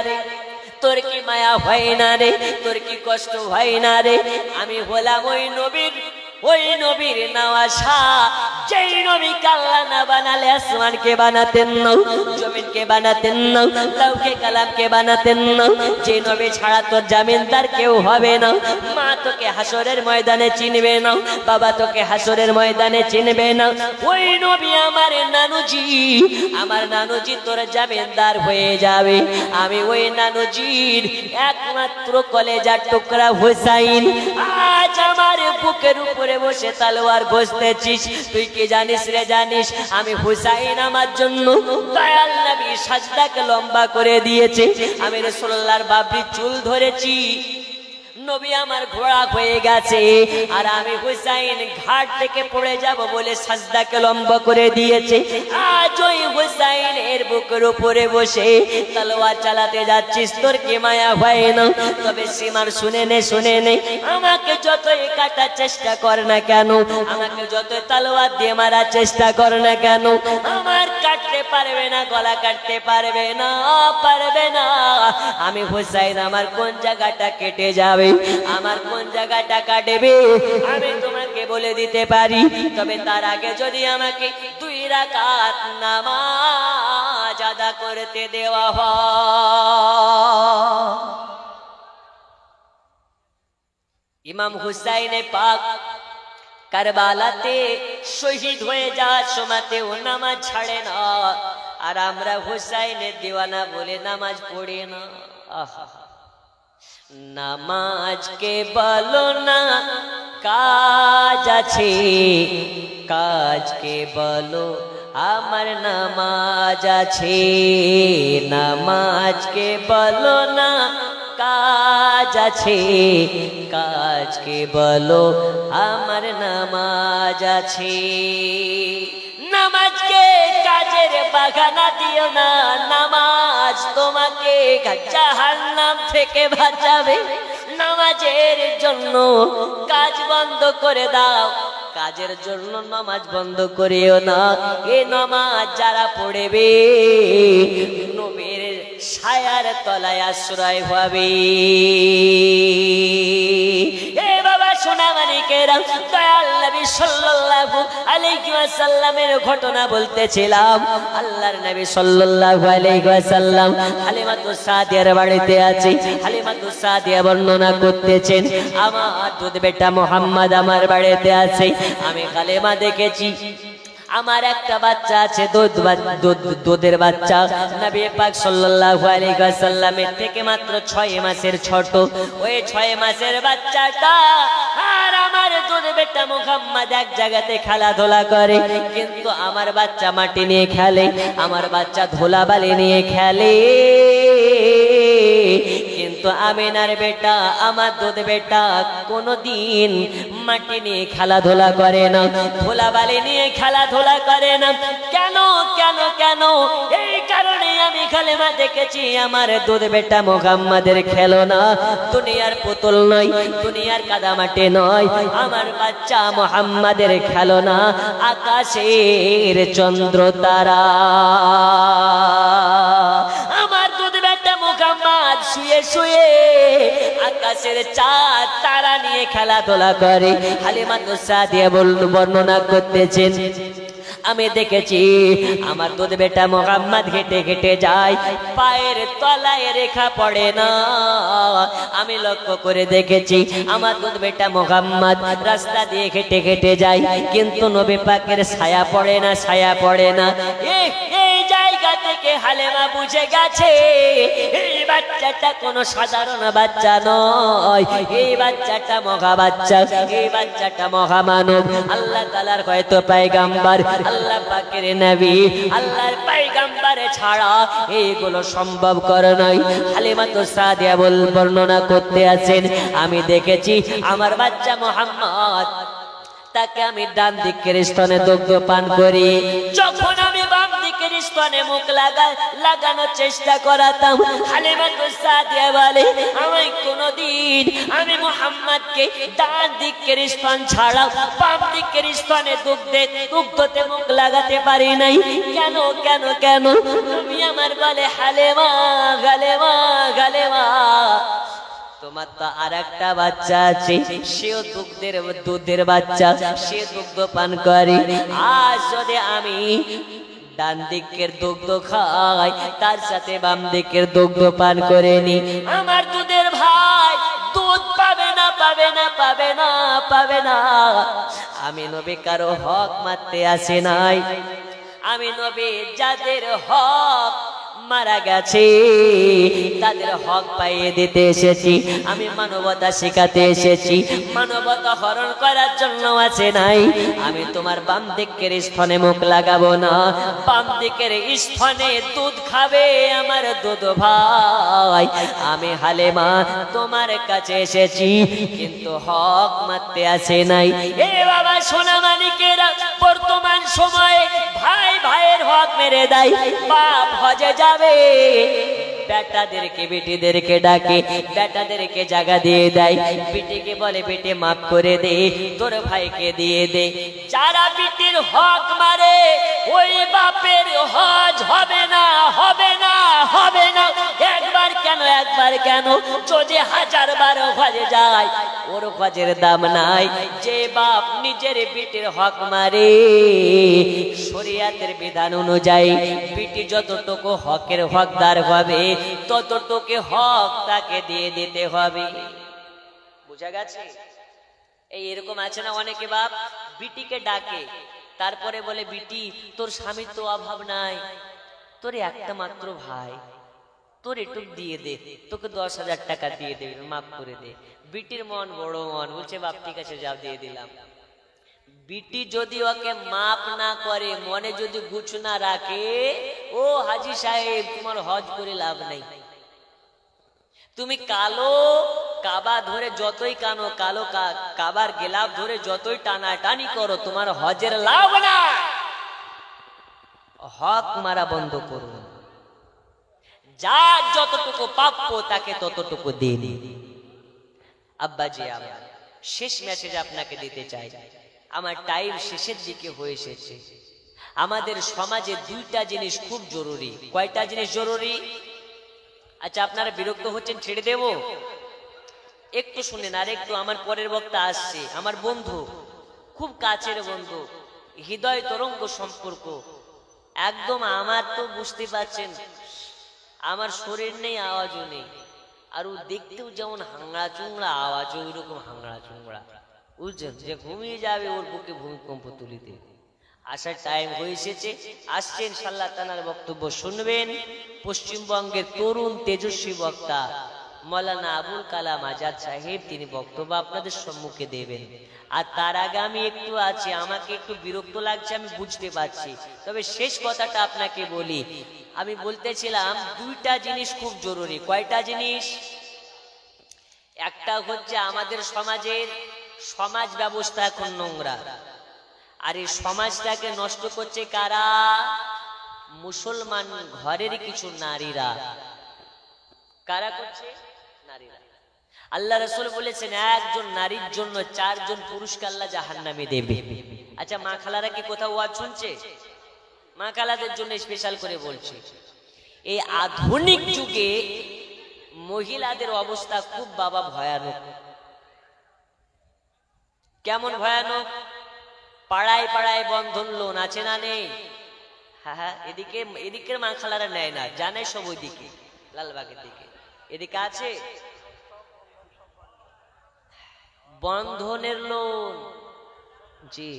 তোর কি মায়া হয় না রে, তোর কি কষ্ট হয় না রে? আমি হলাম ওই নবীর ওই নবীর নওয়াসা যেই নবীকে আল্লাহ না বানালে আসমানকে বানাতেন না, জমিনকে বানাতেন না, লাউকে কালামকে বানাতেন না। যে নবী ছাড়া তোর জামিনদার কেউ হবে না। মা তোকে হাসরের ময়দানে চিনবে না, বাবা তোকে হাসরের ময়দানে চিনবে না। ওই নবী আমার নানুজি, আমার নানুজি তোর জামিনদার হয়ে যাবে। আমি ওই নানুজির একমাত্র কলেজার টুকরা হুসাইন আজ আমার বুকের উপরে বসে তলোয়ার ঘষতেছিস। তুই কি জানিস রে? জানিস আমি হুসাইন আমার জন্য দয়াল নবী সাজদাকে লম্বা করে দিয়েছে। আমি রাসূলুল্লাহর বাবরি চুল ধরেছি, নবী আমার ঘোড়া হয়ে গেছে, আর আমি হুসাইন ঘাট থেকে পড়ে যাব বলে সাজদাকে লম্বা করে দিয়েছে। আজ ওই হুসাইনের বুকের উপরে বসে তলোয়ার চালাতে যাচ্ছিস, তোর কি মায়া হয় না? তবে সীমার শুনে নে, আমাকে যতই কাটার চেষ্টা কর না কেন, আমাকে যতই তলোয়ার দিয়ে মারার চেষ্টা কর না কেন, আমার কাটতে পারবে না, গলা কাটতে পারবে না। আমি হুসাইন আমার কোন জায়গাটা কেটে যাবে, আমার কোন জায়গাটা কাটবে আমি তোমাকে বলে দিতে পারি। তবে তার আগে যদি আমাকে 2 রাকাত নামাজ আদা করতে দেওয়া হয়। ইমাম হুসাইনে পাক কারবালাতে শহীদ হয়ে যাওয়ার সময়তে ও নামাজ ছাড়ে না, আর আমরা হুসাইনের দিওয়ানা বলে নামাজ পড়ি না। আহা, নামাজকে বলো না কাজ আছে, কাজকে বলো আমার নামাজ আছে। নামাজকে বলো না কাজ আছে, কাজকে বলো আমার নামাজ আছে। নামাজকে কাজের বাগানা দিও না, নামাজ তোমাকে জাহান্নাম থেকে বাঁচাবে। নামাজের জন্য কাজ বন্ধ করে দাও, কাজের জন্য নামাজ বন্ধ করিও না। এ নামাজ যারা পড়বে নবীর ছায়ার তলায় আশ্রয় পাবে। এ বাবা সোনা মানিকেরা, দয়াল নবী সাল্লাল্লাহু আলাইহি ওয়াসাল্লামের ঘটনা বলতেছিলাম। আল্লাহর নবী সাল্লাল্লাহু আলাইহি ওয়াসাল্লাম হালিমাতুস সাদিয়ার বাড়িতে আছে। হালিমাতুস সাদিয়া বর্ণনা করতেছেন, আমার দুধ বেটা মুহাম্মদ আমার বাড়িতে আছে। আমি কালেমা দেখেছি, আমার একটা বাচ্চা আছে, দুধের বাচ্চা। নবী পাক সাল্লাল্লাহু আলাইহি ওয়াসাল্লামের থেকে মাত্র 6 মাসের ছোট। ওই 6 মাসের বাচ্চাটা আর আমার দুধ বেটা মুহাম্মদ এক জায়গাতে খেলাধুলা করে, কিন্তু আমার বাচ্চা মাটি নিয়ে খেলে, আমার বাচ্চা ধুলাবালি নিয়ে খেলে। কিন্তু আমিনার বেটা, আমার দুধ বেটা কোনদিন মাটি নিয়ে খেলাধুলা করে না, ধুলাবালি নিয়ে খেলাধুলা করে না। কেন কেন কেন? এই কারণে আমি কালেমা দেখেছি, আমার দুধ বেটা মুহাম্মাদের খেলনা দুনিয়ার পুতুল নয়, দুনিয়ার কাদামাটি নয়। আমার বাচ্চা মুহাম্মাদের খেলনা আকাশের চন্দ্র তারা। আমার দুধ বেটা মুহাম্মদ শুয়ে শুয়ে আকাশের চাঁদ তারা নিয়ে খেলাধুলা করে। হালিমাতুস সাদিয়া বর্ণনা করতেছেন, আমি দেখেছি আমার দুধ বেটা মুহাম্মদ হেঁটে হেঁটে যায়, পায়ের তলায় রেখা পড়ে না। আমি লক্ষ্য করে দেখেছি আমার দুধ বেটা মুহাম্মদ রাস্তা দিয়ে হেঁটে হেঁটে যায়, কিন্তু নবী পাকের ছায়া পড়ে না, ছায়া পড়ে না। এই জায়গা থেকে হালিমা বুঝে গেছে এই বাচ্চাটা কোনো সাধারণ বাচ্চা নয়, এই বাচ্চাটা মহা বাচ্চা, এই বাচ্চাটা মহামানব। আল্লাহ তাআলার হয়তো পয়গম্বর, আল্লাহ পাকের নবী, আল্লাহর পয়গম্বর ছাড়া এইগুলো সম্ভব করে নয়। হালিমাতুস সাদিয়া বর্ণনা করতে আছেন, আমি দেখেছি আমার বাচ্চা মুহাম্মদ, তাকে আমি ডান দিকের স্তনে দুগ্ধ পান করি, যখন আমি বাম দিকের স্তনে মুখ লাগানোর চেষ্টা করাতাম, হালিমাতুস সাদিয়া বলে আমি কোনদিন আমি মুহাম্মদকে ডান দিকের স্তন ছাড়া বাম দিকের স্তনে দুগ্ধতে মুখ লাগাতে পারি নাই। কেন কেন কেন? তুমি আমার বলে হালিমা গালেমা গালেমা, তোমার তো আর একটা বাচ্চা আছে, সেও দুধের বাচ্চা, সে দুগ্ধ পান করে। আজ যদি আমি ডান দিকের দুগ্ধ খাই, তার সাথে বাম দিকের দুগ্ধ পান করে নি, আমার দুধের ভাই দুধ পাবে না, পাবে না, পাবে না, পাবে না। আমি নবী কারো হক মারতে আসে নাই, আমি নবী যাদের হক মারা গেছে তাদের হক পাইয়ে দিতে এসেছি। আমি মানবতা শেখাতে এসেছি, মানবতা হরণ করার জন্য আছে নাই। আমি তোমার বাম দিকের স্তনে মুখ লাগাবো না, বাম দিকের স্তনে দুধ খাবে আমার দুধ ভাই। আমি হালেমা তোমার কাছে এসেছি, কিন্তু হক মারতে আসে নাই। এ বাবা সোনা মানিকেরা, বর্তমান সময়ে ভাই ভাইয়ের হক মেরে দেয়, বাপ হজে যাবে, বেটাদেরকে বেটিদেরকে ডাকে, বেটাদেরকে জায়গা দিয়ে দেয়, বেটিকে বলে বেটে মাফ করে দে, তোর ভাইকে দিয়ে দে। যারা বেটির হক মারে ওই বাপের হজ হবে না, হবে না, হবে না। একবার কেন, একবার কেন, যদি 1000 বার হজে যায় ওর হজের দাম নাই। যে বাপ নিজের বেটির হক মারে, শরীয়তের বিধান অনুযায়ী বেটি যতটুকু হকের হকদার হবে ততটুকু হক তাকে দিয়ে দিতে হবে। বুঝা গেছে? এই এরকম আছে না অনেকে বাপ বিটিকে ডাকে, তারপরে বলে বিটি তোর স্বামীর তো অভাব নাই, তোর একটা মাত্র ভাই, তোর একটু দিয়ে দে, তোকে 10,000 টাকা দিয়ে দে, মাফ করে দে। বিটির মন বড় মন, বলছে বাপ ঠিক আছে যাও দিয়ে দিলাম। বিটি যদি ওকে মাপ না করে, মনে যদি গুছ না রাখে, ও হাজি সাহেব তোমার হজ করে লাভ নাই। তুমি কালো কাবা ধরে যতই কানো, কালো কাবার গেলাফ ধরে যতই টানা টানি করো, তোমার হজের লাভ না। হক মারা বন্ধ করো, যার যতটুকু প্রাপ্য তাকে ততটুকু দিন। আব্বাজি আমার শেষ মেসেজ আপনাকে দিতে চাই, আমার টাইম শেষের দিকে হয়ে এসেছে। আমাদের সমাজে 2টা জিনিস খুব জরুরি। কয়টা জিনিস জরুরি? আচ্ছা আপনারা বিরক্ত হচ্ছেন, ছেড়ে দেব? একটু শুনেন, আর একটু। আমার পরের বক্তা আসছে, আমার বন্ধু, খুব কাছের বন্ধু, হৃদয় তরঙ্গ সম্পর্ক একদম। আমার তো বুঝতে পারছেন আমার শরীর নেই, আওয়াজও নেই, আর ও দেখতেও যেমন হাংড়া চুংড়া, আওয়াজও ওই রকম হাংড়া চুংড়া, বুঝছেন? যে ঘুমিয়ে যাবে ওর বুকে ভূমিকম্প তুলিতে। আসার টাইম হয়ে এসেছে, আসছে ইনশাআল্লাহ তাআলার বক্তব্য শুনবেন। পশ্চিমবঙ্গের তরুণ তেজস্বী বক্তা মৌলানা আবুল কালাম আজাদ সাহেব, তিনি বক্তব্য আপনাদের সম্মুখে দেবেন। আর তার আগে আমি একটু আছে, আমাকে একটু বিরক্ত লাগছে আমি বুঝতে পারছি, তবে শেষ কথাটা আপনাকে বলি। আমি বলতেছিলাম 2টা জিনিস খুব জরুরি। কয়টা জিনিস? একটা হচ্ছে আমাদের সমাজের সমাজ ব্যবস্থা এখন নোংরা, আর এই সমাজটাকে নষ্ট করছে কারা? মুসলমান ঘরের কিছু নারীরা। কারা করছে? নারীরা। আল্লাহ রাসূল বলেছেন একজন নারীর জন্য 4 জন পুরুষকে আল্লাহ জাহান্নামে দেবে। আচ্ছা মা খালারা কি কোথাও ওয়াজ শুনছে? মা খালাদের জন্য স্পেশাল করে বলছি, এই আধুনিক যুগে মহিলাদের অবস্থা খুব বাবা ভয়ানক। কেমন ভয়ানক? পাড়ায় পাড়ায় বন্ধন লোন আছে না নেই? হ্যাঁ, এদিকের মা খালারা নেয় না, জানে সব ওইদিকে লালবাগের দিকে। এদিকে আছে বন্ধনের লোন, জি।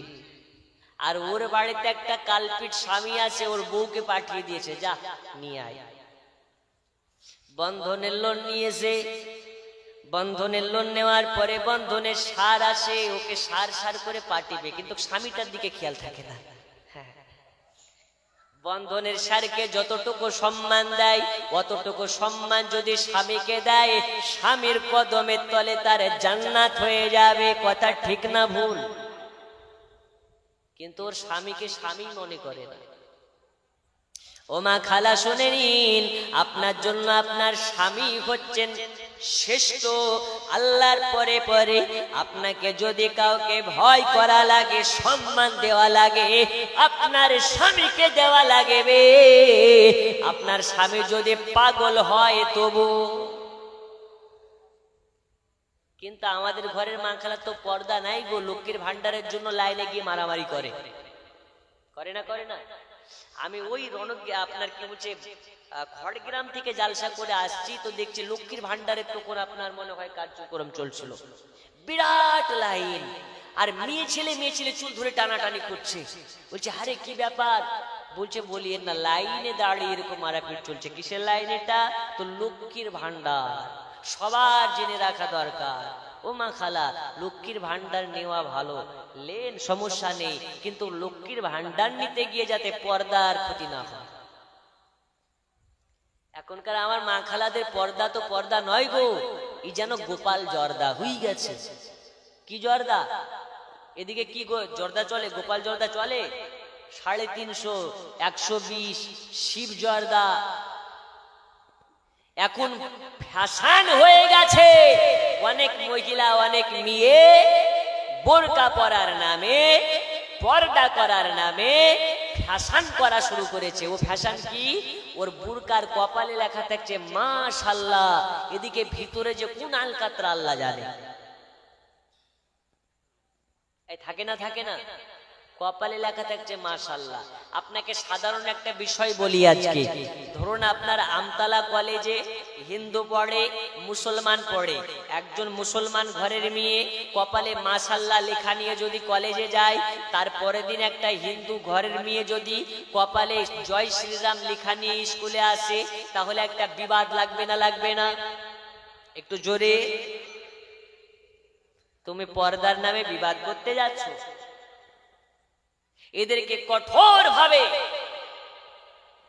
আর ওর বাড়িতে একটা কালপিট স্বামী আছে, ওর বউকে পাঠিয়ে দিয়েছে, যা নিয়ে আয়। বন্ধনের লোন নিয়েছে, বন্ধনের লোন নেওয়ার পরে বন্ধনের সার আসে, ওকে সার সার করে পাঠিয়ে, কিন্তু স্বামীটার দিকে খেয়াল থাকে না। বন্ধনের সারকে যতটুকু সম্মান দেয়, অতটুকু সম্মান যদি স্বামীকে দেয়, স্বামীর কদমের তলে তার জান্নাত হয়ে যাবে। কথা ঠিক না ভুল? কিন্তু ওর স্বামীকে স্বামী মনে করে না। ও মা খালা শুনে নিন, আপনার জন্য আপনার স্বামী হচ্ছেন শ্রেষ্ঠ। আল্লাহর পরে পরে আপনাকে যদি কাউকে ভয় করা লাগে, সম্মান দেওয়া লাগে, আপনার স্বামীকে দেওয়া লাগবে। আপনার স্বামী যদি পাগল হয় তবু কিন্তু আমাদের ঘরের মা খালা তো পর্দা নাই গো, লক্ষ্মীর ভান্ডারের জন্য লাইনে গিয়ে মারামারি করে, করে না করে না? আমি ওই রণক আপনার কি বলছে খড়গ্রাম থেকে জালসা করে আসছি, তো দেখছি লক্ষ্মীর ভান্ডারের টোকন আপনার মনে হয় কার্যক্রম চলছিল, বিরাট লাইন, আর মেয়ে ছেলে চুল ধরে টানাটানি করছে। বলছে আরে কি ব্যাপার? বলছে বলি না, লাইনে দাঁড়িয়ে এরকম মারাপিট চলছে। কিসের লাইন এটা? তো লক্ষ্মীর ভান্ডার। সবার জেনে রাখা দরকার। ও মা খালা, লক্ষ্মীর ভান্ডার নেওয়া ভালো, লেন, সমস্যা নেই, কিন্তু লক্ষ্মীর ভান্ডার নিতে গিয়ে যাতে পর্দার ক্ষতি না হয়। এখনকার আমার মা খালাদের পর্দা তো পর্দা নয় গো, এই যেন গোপাল জর্দা হয়ে গেছে। কি জর্দা? এদিকে কি গো জর্দা চলে? গোপাল জর্দা চলে 350, 120 শিব জর্দা। এখন ফ্যাশন হয়ে গেছে, অনেক মহিলা অনেক মেয়ে বোরকা পরার নামে, পর্দা করার নামে ফ্যাশন করা শুরু করেছে। ও ফ্যাশন কি? ওর বুরকার কপালে লেখা থাকছে মাশাআল্লাহ, এদিকে ভিতরে যে কোন আলকাতরা আল্লাহ জানে। এই থাকে না, থাকে না, কপালে লেখা থাকছে মাশাআল্লাহ। আপনাকে সাধারণ একটা বিষয় বলি আজকে, ধরুন আপনার আমতলা কলেজে হিন্দু পড়ে, মুসলমান পড়ে, একজন মুসলমান ঘরের মেয়ে কপালে মাশাআল্লাহ লেখা নিয়ে যদি কলেজে যায়, তারপরের দিন একটা হিন্দু ঘরের মেয়ে যদি কপালে জয় শ্রীরাম লেখা নিয়ে স্কুলে আসে, তাহলে একটা বিবাদ লাগবে না লাগবে না? একটু জোরে। তুমি পর্দার নামে বিবাদ করতে যাচ্ছ। এদেরকে কঠোর ভাবে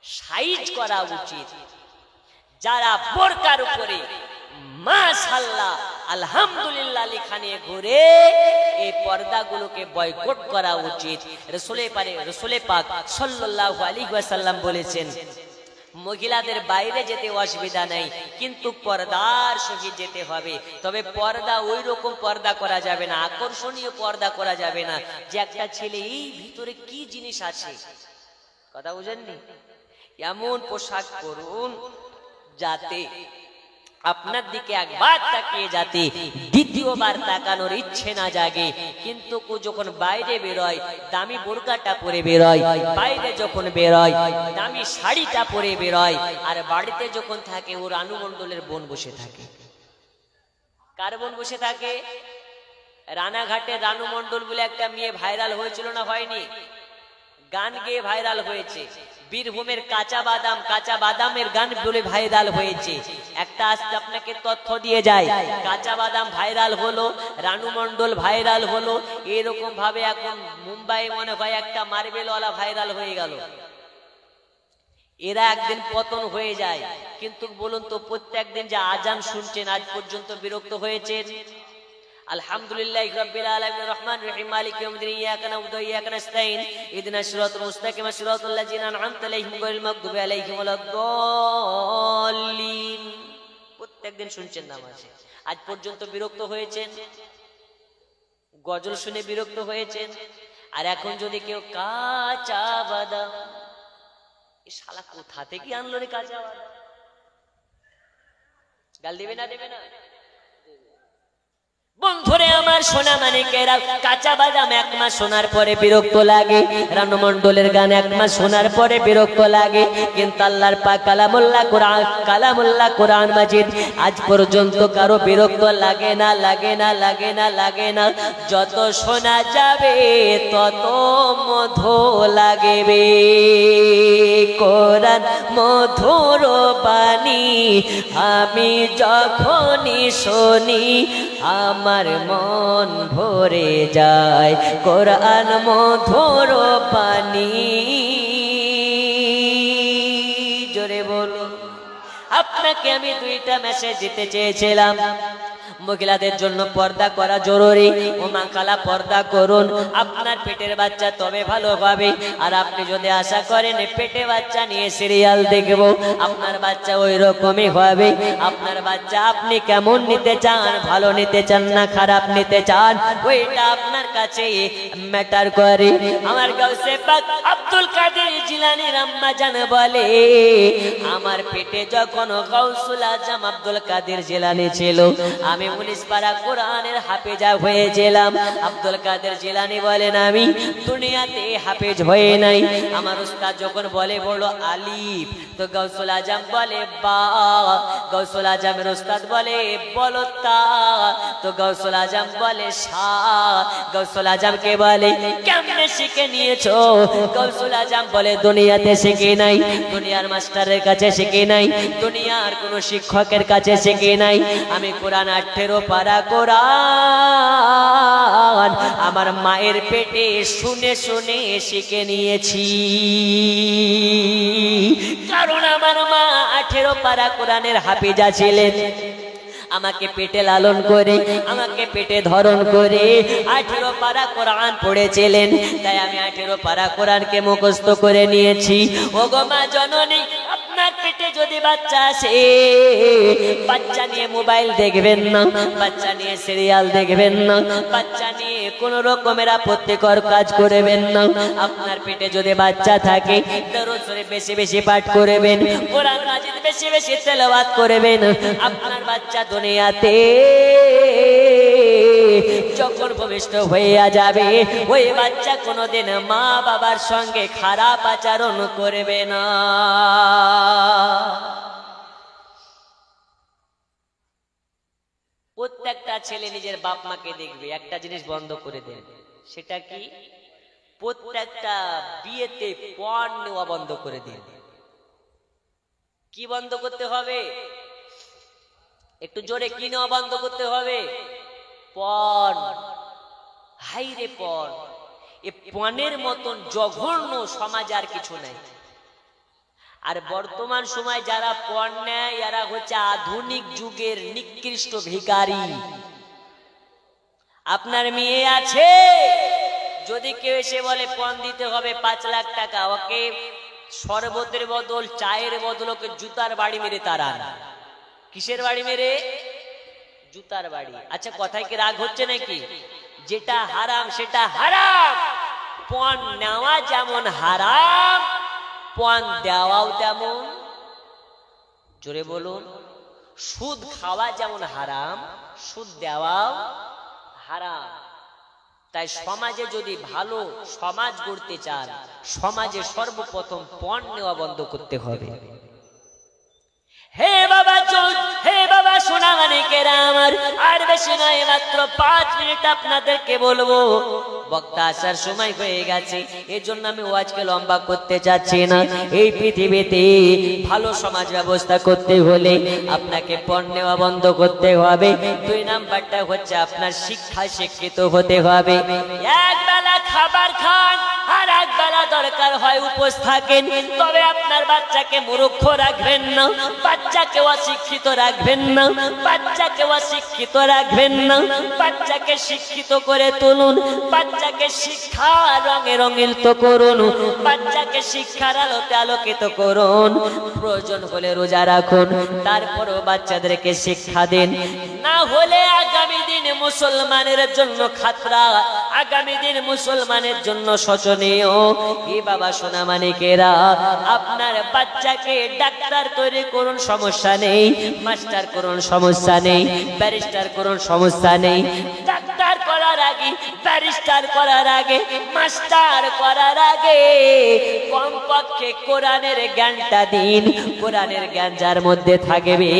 সাইজ করা উচিত। যারা বোরকার উপরে মাশাআল্লাহ আলহামদুলিল্লাহ লেখা নিয়ে ঘুরে, এই পর্দাগুলোকে বয়কট করা উচিত। রাসূল পাক সাল্লাল্লাহু আলাইহি ওয়াসাল্লাম বলেছেন, মহিলাদের বাইরে যেতে অসুবিধা নাই, কিন্তু পর্দার সহিত যেতে হবে। তবে পর্দা ওই রকম পর্দা করা যাবে না, আকর্ষণীয় পর্দা করা যাবে না যে একটা ছেলে এই ভিতরে কি জিনিস আছে, কথা বুঝেননি? এমন পোশাক করুন যাতে আপনার দিকে একবার তাকিয়ে যাতে দ্বিতীয়বার তাকানোর ইচ্ছে না জাগে। কিন্তু যখন বাইরে বেরোয় দামি বোরকাটা পরে বেরোয়, বাইরে যখন বেরোয় দামি শাড়িটা পরে বেরোয়, আর বাড়িতে যখন থাকে ওর রানুমণ্ডলের বোন বসে থাকে। কার বোন বসে থাকে? রানাঘাটে রানুমণ্ডল বলে একটা মেয়ে ভাইরাল হয়েছিল না, হয়নি? গান গেয়ে ভাইরাল হয়েছে। বীরভূমের কাঁচা বাদামের গান বলে ভাইরাল হয়েছে। একটা আজকে আপনাকে তথ্য দিয়ে যায়, কাঁচা বাদাম ভাইরাল হলো, রানু মণ্ডল ভাইরাল হলো, এরকম ভাবে এখন মুম্বাই মনে হয় একটা মার্বেলওয়ালা ভাইরাল হয়ে গেল। এরা একদিন পতন হয়ে যায়। কিন্তু বলুন তো, প্রত্যেক দিন যে আজান শুনছেন আজ পর্যন্ত বিরক্ত হয়েছেন? আলহামদুলিল্লাহি রাব্বিল আলামিন রহমানির রহিম মালিকি ইয়াউমিদ্দিন ইয়াকা না'বুদু ওয়া ইয়াকা নাস্তাঈন ইহদিনাস সিরাতাল মুস্তাকিম সিরাতাল লাযিনা আন'আমতা আলাইহিম গায়রিল মাগদুবি আলাইহিম ওয়ালাদ-দাল্লিন। প্রত্যেকদিন শুনছেন নামাজে, আজ পর্যন্ত বিরক্ত হয়েছেন? গজল শুনে বিরক্ত হয়েছেন? আর এখন যদি কেউ কাঁচা বাদাম, এই শালা কোথা থেকে আনলো রে কাঁচা বাদাম? গাল দেবে না, দেবে না? বন্ধুরে আমার, সোনা মানিকেরা, কাঁচা বাদাম এক মাস শোনার পরে বিরক্ত লাগে, রানু মণ্ডলের গান এক মাস শোনার পরে বিরক্ত লাগে, কিন্তু আল্লাহর পাক কালামুল্লাহ কোরআন মাজিদ আজ পর্যন্ত কারো বিরক্ত লাগে না, লাগে না, লাগে না, লাগে না। যত শোনা যাবে তত মধু লাগবে। কোরআন মধুর বাণী আমি যখনই শুনি আমার মন ভরে যায়। কোরআন মধুর বাণী, জোরে বলুন। আপনাকে আমি দুইটা মেসেজ দিতে চেয়েছিলাম। মহিলাদের জন্য পর্দা করা জরুরি। ও মা খালা, পর্দা করুন, আপনার পেটের বাচ্চা তবে ভালো হবে। আর আপনি যদি আশা করেন পেটে বাচ্চা নিয়ে সিরিয়াল দেখবো, আপনার বাচ্চা ওই রকমই হবে। আপনার বাচ্চা আপনি কেমন নিতে চান, ভালো নিতে চান না খারাপ নিতে চান, ওইটা আপনার কাছে ম্যাটার করে। আমার গাউসে পাক আব্দুল কাদের জিলানীর আম্মা জান বলে, আমার পেটে যখন গাউসুল আজম আব্দুল কাদের জিলানী ছিল, আমি 19 পারা কোরআনের হাফেজা হয়েছিলাম। আব্দুল কাদের জিলানী বলেন, আমি দুনিয়াতে হাফেজ হয়ে নাই। আমার উস্তাদ যখন বলে বড় আলিফ, তো গাউসুল আজম বলে বা। গাউসুল আজমের উস্তাদ বলে বলো তা, তো গাউসুল আজম বলে সা। গাউসুল আজমকে বলে কেমনে শিখে নিয়েছো? গাউসুল আজম বলে দুনিয়াতে শিখে নাই, দুনিয়ার মাস্টারের কাছে শিখে নাই, দুনিয়ার কোন শিক্ষকের কাছে শিখে নাই। আমি কোরআন 18 পারা কোরআন আমার মায়ের পেটে শুনে শুনে শিখে নিয়েছি। কারণ আমার মা 18 পারা কোরআনের হাফেজা ছিলেন। আমাকে পেটে লালন করে, আমাকে পেটে ধারণ করে 18 পারা কোরআন পড়েছিলেন। তাই আমি 18 পারা কোরআনকে মুখস্থ করে নিয়েছি। ও গো মা জননী, আপনার পেটে যদি বাচ্চা আসে, বাচ্চা নিয়ে মোবাইল দেখবেন না, বাচ্চা নিয়ে সিরিয়াল দেখবেন না, বাচ্চা নিয়ে কোন রকমের আপত্তিকর কাজ করবেন না। আপনার পেটে যদি বাচ্চা থাকে, দরুদ শরীফ বেশি বেশি পাঠ করবেন, কোরআন মাজিদ বেশি বেশি তেলাওয়াত করবেন। আপনার বাচ্চা দুনিয়াতে যখন ভূমিষ্ঠ হয়ে যাবে, ওই বাচ্চা কোনোদিন মা বাবার সঙ্গে খারাপ আচরণ করবে না। প্রত্যেকটা ছেলে নিজের বাপ মাকে দেখবে, একটা জিনিস বন্ধ করে দেন। সেটা কি? প্রত্যেকটা বিয়েতে পণ নেওয়া বন্ধ করে দিন। কি বন্ধ করতে হবে? একটু জোরে কি নেওয়া বন্ধ করতে হবে? পণ। হাইরে পণ! এ পণের মতন জঘন্য সমাজ আর কিছু নাই। আর বর্তমান সময় যারা পণ নেয়, এরা হচ্ছে আধুনিক যুগের নিকৃষ্ট ভিখারি। আপনার মেয়ে আছে, যদি কেউ এসে বলে পণ দিতে হবে 5 লাখ টাকা, ওকে শরবতের বদল, চায়ের বদল ওকে জুতার বাড়ি মেরে তাড়ান। কিসের বাড়ি মেরে? জুতার বাড়ি। আচ্ছা, কথায় কি রাগ হচ্ছে নাকি? যেটা হারাম সেটা হারাম। পণ নেওয়া যেমন হারাম, পণ দেওয়াও তেমন। জোরে বলুন। সুদ খাওয়া যেমন হারাম, সুদ দেওয়াও হারাম। তাই সমাজে যদি ভালো সমাজ গড়তে চান, সমাজে সর্বপ্রথম পণ নেওয়া বন্ধ করতে হবে। হে বাবা চোদ, হে বাবা সোনামানিকেরা আমার, আর বেশি নয়, মাত্র 5 মিনিট আপনাদেরকে বলবো। বক্তা আসার সময় হয়ে গেছে, এর জন্য আমি ওয়াজকে লম্বা করতে চাচ্ছি না। এই পৃথিবীতে ভালো সমাজ ব্যবস্থা করতে হলে আপনাকে পণ নেওয়া বন্ধ করতে হবে। 2 নাম্বারটা হচ্ছে আপনার শিক্ষায় শিক্ষিত হতে হবে। এক বেলা খাবার খান, আর এক বেলা দরকার হয় উপোস থাকেন। তবে আপনার বাচ্চাকে মূর্খ রাখবেন না, বাচ্চাকে অশিক্ষিত রাখবেন না, বাচ্চাকে অশিক্ষিত রাখবেন না। বাচ্চাকে শিক্ষিত করে তুলুন, বাচ্চাকে শিক্ষা রঙে রঙিত করুন, বাচ্চাকে শিক্ষার আলোতে আলোকিত করুন। প্রয়োজন হলে রোজা রাখুন, তারপরও বাচ্চাদেরকে শিক্ষা দিন। না হলে আগামী দিন মুসলমানের জন্য খাতরা, আগামী দিন মুসলমানের জন্য শোচনীয়। এ বাবা সোনামানিকেরা, আপনার বাচ্চাকে ডাক্তার তৈরি করুন, সমস্যা নেই। মাস্টার করুন, সমস্যা নেই। ব্যারিস্টার করুন, সমস্যা নেই। ডাক্তার করার আগে, ব্যারিস্টার করার আগে, মাস্টার করার আগে কমপক্ষে কোরআনের জ্ঞানটা দিন। কোরআনের জ্ঞান যার মধ্যে থাকবে,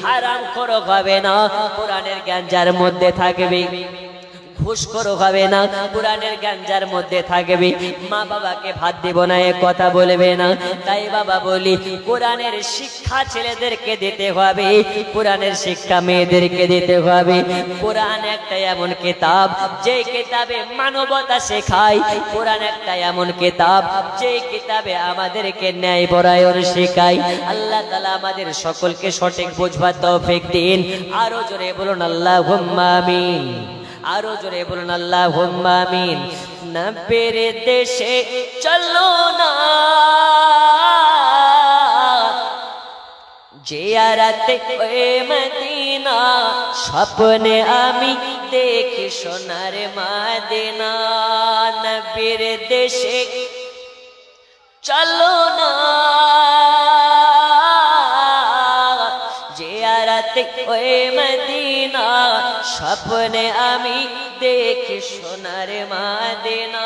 হারাম খোরক হবে না। কোরআনের জ্ঞান যার মধ্যে থাকবে, ঘুষখোর হবে না। কোরআনের জ্ঞান যার মধ্যে থাকবে, মা বাবাকে ভাত দেব না এ কথা বলবে না। তাই বাবা বলি, কোরআনের শিক্ষা ছেলেদেরকে দিতে হবে, কোরআনের শিক্ষা মেয়েদেরকে দিতে হবে। কোরআন একটা এমন কিতাব, যে কিতাবে মানবতা শেখায়। কোরআন একটা এমন কিতাব, যে কিতাবে আমাদেরকে ন্যায় পরায়ণ শেখায়। আল্লাহ তাআলা আমাদের সকলকে সঠিক বুঝবার তৌফিক দিন। আরো জোরে বলুন আল্লাহুম্মা আমিন। আরো জোরে বলুন আল্লাহুম্মা আমিন। নব্বের দেশে চলো না, জিয়ারতে ওই মদিনা স্বপ্নে আমি দেখি সোনার মদিনা নবীর দেশে চলো না জিয়ারতে ওই মদিনা স্বপ্নে আমি দেখি সোনার মদিনা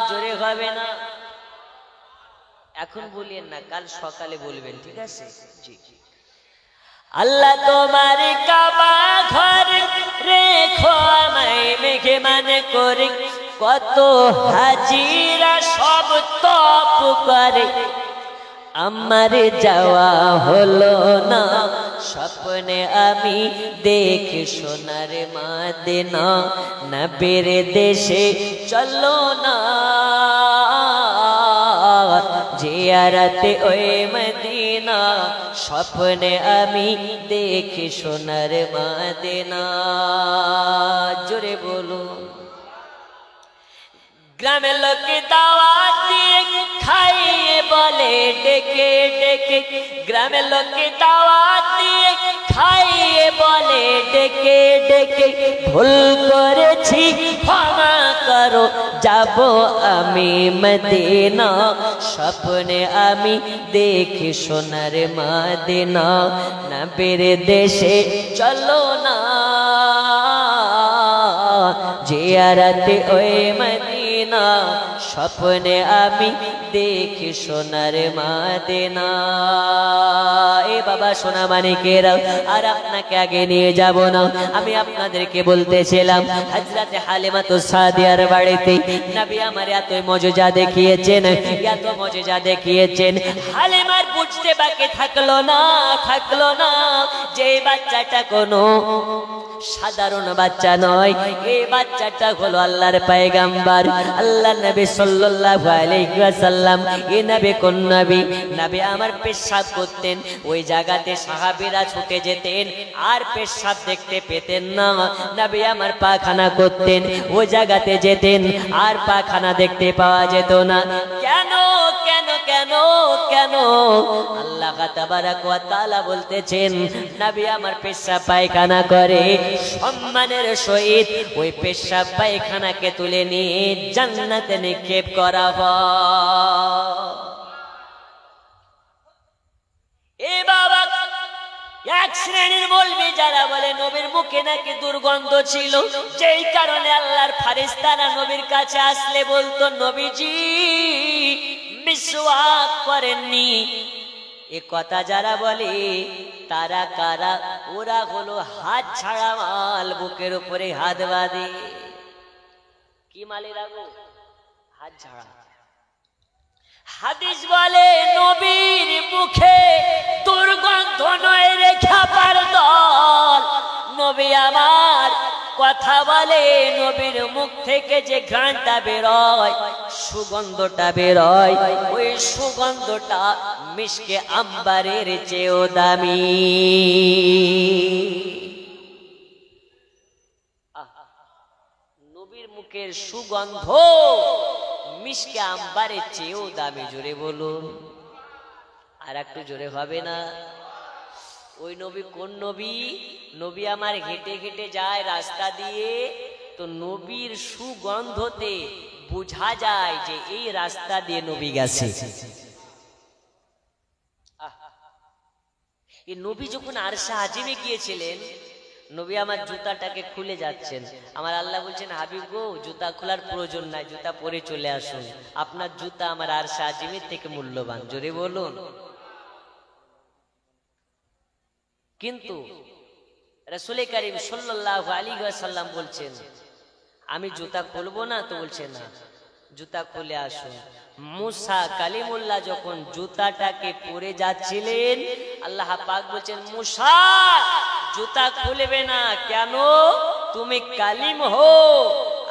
জোরে হবে না এখন বলিয়েন না কাল সকালে বলবেন ঠিক আছে জি আল্লাহ তোমার কাবা ঘর রেখো আমায় মেহমান করে কত হাজিরা সব তপ করে আমার যাওয়া হলো না স্বপ্নে আমি দেখি সোনার মদিনা নবীর দেশে চলো না জিয়ারতে ওই মদিনা স্বপ্নে আমি দেখি সোনার মদিনা জোরে বলুন গ্রামের লোকে দাওয়াত দিয়ে খাইয়ে বলে ডেকে ডেকে গ্রামের লোকে দাওয়াত দিয়ে খাইয়ে বলে ডেকে ডেকে ভুল করেছি ক্ষমা করো যাব আমি মদিনা স্বপ্নে আমি দেখি সোনার মদিনা নবীর দেশে চলো না জিয়ারতে ওই মদিনা স্বপ্নে আমি দেখি সোনার মদিনা এ বাবা সোনা মানিকেরা আর আপনাকে আগে নিয়ে যাব না আমি আপনাদেরকে বলতেছিলাম হযরত হালিমাতুস সাদিয়ার বাড়িতে নবী আমার এত মজেজা দেখিয়েছেন এত মজেজা দেখিয়েছেন হালিমার বুঝতে বাকি থাকলো না যে বাচ্চাটা কোনো সাধারণ বাচ্চা নয় এই বাচ্চাটা হলো আল্লাহর পয়গম্বর আল্লাহ নবী সাল্লাল্লাহু আলাইহি ওয়াসাল্লাম এই নবী কোন নবী নবী আমার পেশাব করতেন ওই জায়গাতে সাহাবীরা ছুটে যেতেন আর পেশাব দেখতে পেতেন না নবী আমার পায়খানা করতেন ওই জায়গাতে যেতেন আর পায়খানা দেখতে পাওয়া যেত না কেন কেন কেন কেন আল্লাহ তাবারক ওয়া তাআলা বলতেছেন নবী আমার পেশাব পায়খানা করে সম্মানের সহিত ওই পেশাব পায়খানাকে তুলে নিয়ে জান্নাতে নিক্ষেপ করা হয় এ বাবা এক শ্রেণীর মৌলবি যারা বলে নবীর মুখে নাকি দুর্গন্ধ ছিল যেই কারণে আল্লাহর ফেরেশতারা নবীর কাছে আসলে বলতো নবীজি মিসওয়াক করেননি এ কথা যারা বলে তারা কারা ওরা হলো হাত ছাড়া মাল বুকের উপরে হাত বাঁধে কি মালে রাখো হাত ছাড়া হাদিস বলে নবীর মুখে দুর্গন্ধ নয় রে খাবার দল নবী আমার কথা বলে নবীর মুখ থেকে যে ঘ্রাণটা বেরোয় সুগন্ধটা বেরোয় ওই সুগন্ধটা মিশকে আম্বারের চেয়েও দামি নবীর মুখের সুগন্ধ মিশকে আম্বারের চেয়েও দামি জোরে বলুন আর একটু জোরে হবে না ওই নবী কোন নবী নবী আমার হেঁটে হেঁটে যায় রাস্তা দিয়ে তো নবীর সুগন্ধতে বোঝা যায় যে এই রাস্তা দিয়ে নবী গেছে এই নবী যখন আরশে আজিমে গিয়েছিলেন নবী আমার জুতাটাকে খুলে যাচ্ছেন আমার আল্লাহ বলছেন হাবিব গো জুতা খোলার প্রয়োজন নাই জুতা পরে চলে আসুন আপনার জুতা আমার আরশে আজিমের থেকে মূল্যবান জোরে বলুন কিন্তু রাসূল করিম সাল্লাল্লাহু আলাইহি ওয়াসাল্লাম বলছেন আমি জুতা খুলবো না তো বলছে না জুতা খুলে আসুন মুসা কালিমুল্লাহ যখন জুতাটাকে পরে যাচ্ছিলেন আল্লাহ পাক বলছেন মুসা জুতা খুলবে না কেন তুমি কালিম हो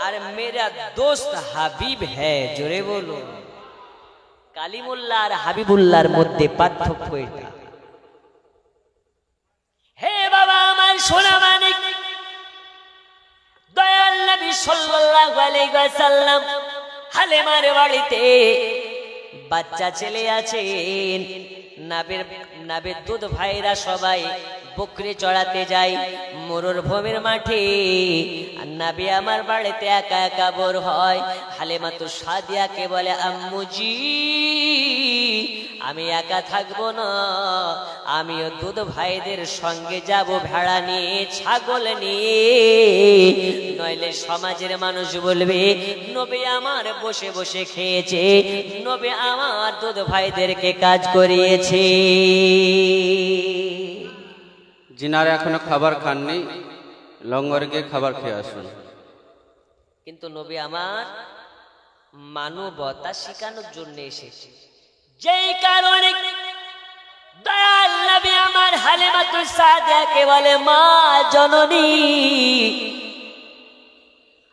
और मेरा दोस्त হাবিব है জোরে বলো কালিমুল্লাহ আর হাবিবুল্লাহর মধ্যে পার্থক্য এটা হে বাবা আমার সোনা মানিক দয়াল নবী সাল্লাল্লাহু আলাইহি ওয়াসাল্লাম হালিমার বাড়িতে বাচ্চা ছেলে আছেন নাবির দুধ ভাইরা সবাই বকরি চড়াতে যায় মরুভূমির মাঠে। আর নাবি আমার বাড়িতে একা একা বোর হয়। হালিমাতু সাদিয়াকে বলে, আম্মুজি আমি একা থাকবো না, আমিও দুধ ভাইদের সঙ্গে যাব ভেড়া নিয়ে, ছাগল নিয়ে, নইলে সমাজের মানুষ বলবে নবী আমার বসে বসে খেয়েছে, নবী আমার দুধ ভাইদেরকে কাজ করিয়েছে। যিনারা এখনো খাবার খাননি লঙ্গরে গিয়ে খাবার খেয়ে আসুন। কিন্তু নবী আমার মানবতা শেখানোর জন্য এসেছে, যেই কারণে দয়াল নবী আমার হালিমাতু সাদিয়াকে বলে, মা জননী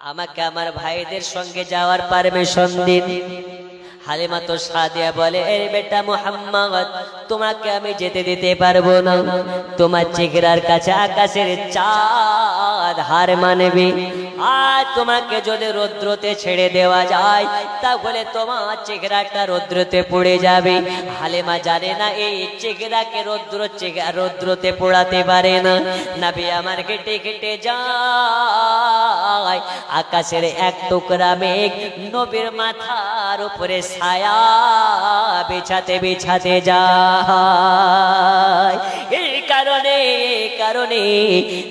আমাকে আমার ভাইদের সঙ্গে যাওয়ার পারমিশন দিন। হালিমাতু সাদিয়া বলে, এই বেটা মুহাম্মদ তোমাকে আমি যেতে দিতে পারবো না, তোমার চেহারার কাছে আকাশের চাঁদ হার মানবে, আর তোমাকে যদি রৌদ্রতে ছেড়ে দেওয়া যায় তাহলে তোমার চেহারাটা রৌদ্রতে পড়ে যাবে। হালিমা জানে না এই চেহারাকে রৌদ্রতে পোড়াতে পারে না। নবী আমার কেটে কেটে যায়, আকাশের এক টুকরা মেঘ নবীর মাথার উপরে ছায়া বিছাতে বিছাতে যায়। এই কারণে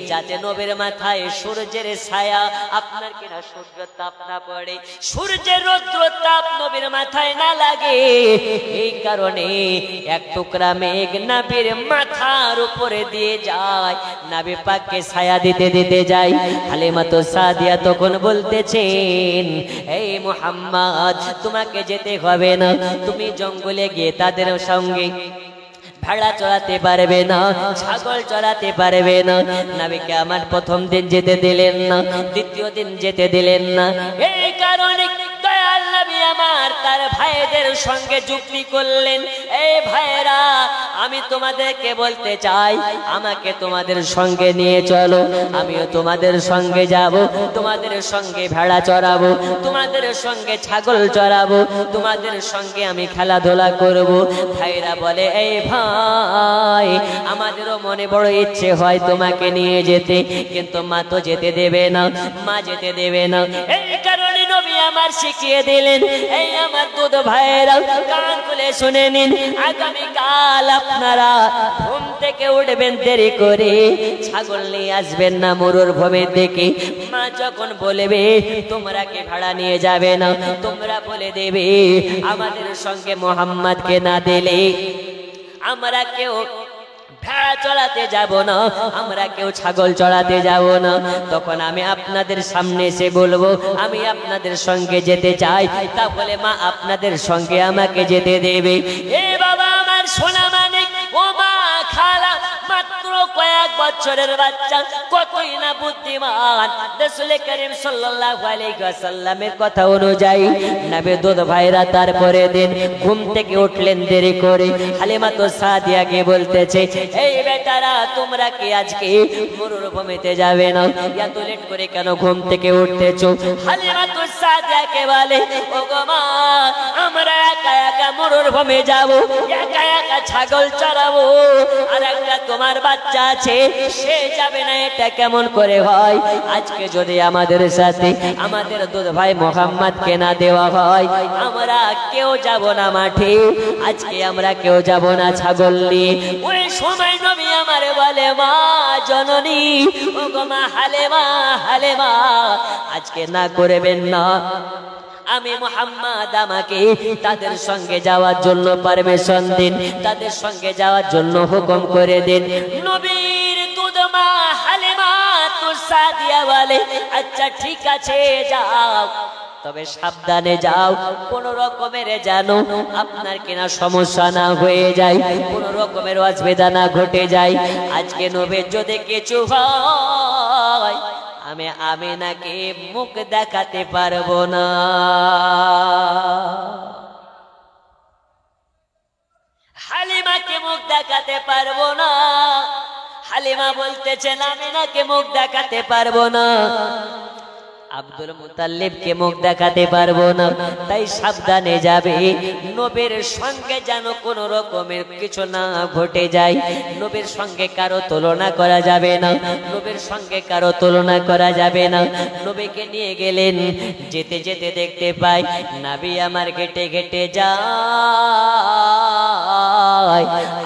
যাতে নবীর মাথায় সূর্যের ছায়া, আপনার কিনা সূর্য তাপ না পড়ে, সূর্যের রৌদ্র তাপ নবীর মাথায় না লাগে, এই কারণে এক টুকরা মেঘ নবীর মাথার উপরে দিয়ে যায়, নবী পাককে ছায়া দিতে দিতে যায়। হালিমাতু সাদিয়া তখন বলতেছেন, এই মুহাম্মদ তোমাকে যেতে হবে না, তুমি জঙ্গলে গিয়ে তাদের সঙ্গে ভেড়া চড়াতে পারবে না, ছাগল চড়াতে পারবে না। নবীকে আমার প্রথম দিন যেতে দিলেন না, দ্বিতীয় দিন যেতে দিলেন না। এই কারণে দয়াল নবী আমার তার ভাইদের সঙ্গে যুক্তি করলেন, এই ভাইরা আমি তোমাদেরকে বলতে চাই, আমাকে তোমাদের সঙ্গে নিয়ে চলো, আমিও তোমাদের সঙ্গে যাব, তোমাদের সঙ্গে ভেড়া চড়াবো, তোমাদের সঙ্গে ছাগল চড়াবো, তোমাদের সঙ্গে আমি খেলাধুলা করব। ভাইরা বলে, এই ভাই আমাদেরও মনে বড় ইচ্ছে হয় তোমাকে নিয়ে যেতে, কিন্তু মা তো যেতে দেবে না, মা যেতে দেবে না। এই কারণে নবী আমার শিখিয়ে দিলেন, এই আমার দুধ ভাইরা কান খুলে শুনে নিন, আগামীকাল আপনারা ঘুম থেকে উঠবেন দেরি করে, ছাগল নিয়ে আসবেন না মরুভূমির দিকে। মা যখন বলবে তোমরা কি ভাড়া নিয়ে যাবে না, তোমরা বলে দেবে আমাদের সঙ্গে মুহাম্মদকে না দিলে আমরা কেউ ভেড়া চড়াতে যাব না, আমরা কেউ ছাগল চড়াতে যাব না। তখন আমি আপনাদের সামনে এসে বলবো আমি আপনাদের সঙ্গে যেতে চাই, তাহলে মা আপনাদের সঙ্গে আমাকে যেতে দেবে। এ বাবা আমার সোনা মানিক, ও মা খালা, মাত্র কয়েক বছরের বাচ্চা, কতই না বুদ্ধিমান। রাসূল করিম সাল্লাল্লাহু আলাইহি ওয়াসাল্লামের কথা অনুযায়ী নবী দুধ ভাইরা তারপরে দিন ঘুম থেকে উঠলেন দেরি করে। হালিমাতু সাদিয়াকে বলতেছে, এই বেটারা তোমরা কি আজকে মরুভূমিতে যাবে না, এত লেট করে কেন ঘুম থেকে উঠতেছো? হালিমাতু সাদিয়াকে বলে, ও গো মা আমরা একা একা মরুভূমি যাব, একা একা ছাগল চড়াবো, আর একটা তোমার বাচ্চা আছে সে যাবে না, এটা কেমন করে হয়? আজকে যদি আমাদের সাথে আমাদের দুধ ভাই মুহাম্মদকে না দেওয়া হয়, আমরা কেউ যাব না মাঠে, আজকে আমরা কেউ যাব না ছাগল নিয়ে। ওই সময় নবী আমারে বলে, মা জননী, ও গো মা হালিমা, হালিমা আজকে না করবেন না, আমি মুহাম্মদ আমাকে তাদের সঙ্গে যাওয়ার জন্য পারমিশন দিন, তাদের সঙ্গে যাওয়ার জন্য হুকুম করে দিন। নবীর দুধ মা হালিমাতু সাদিয়া বলে, আচ্ছা ঠিক আছে যাও, তবে সাবধানে যাও, কোন রকমের জানো আপনার কিনা সমস্যা না হয়ে যায়, কোন রকমের অসুবিধা না ঘটে যায়। আজকে নবীর যদি কিছু হয় আমি আমিনাকে মুখ দেখাতে পারবো না। হালিমাকে মুখ দেখাতে পারবো না। হালিমা বলতেছেন আমিনাকে মুখ দেখাতে পারবো না। আব্দুল মুতাল্লিবকে মুখ দেখাতে পারবো না, তাই সাবধানে যাবে। নবীর সঙ্গে যেন কোনো রকমের কিছু না ঘটে যায়। নবীর সঙ্গে কারো তুলনা করা যাবে না, নবীর সঙ্গে কারো তুলনা করা যাবে না। নবীকে নিয়ে গেলেন, যেতে যেতে দেখতে পাই নবী আমার ঘেটে ঘেটে যায়।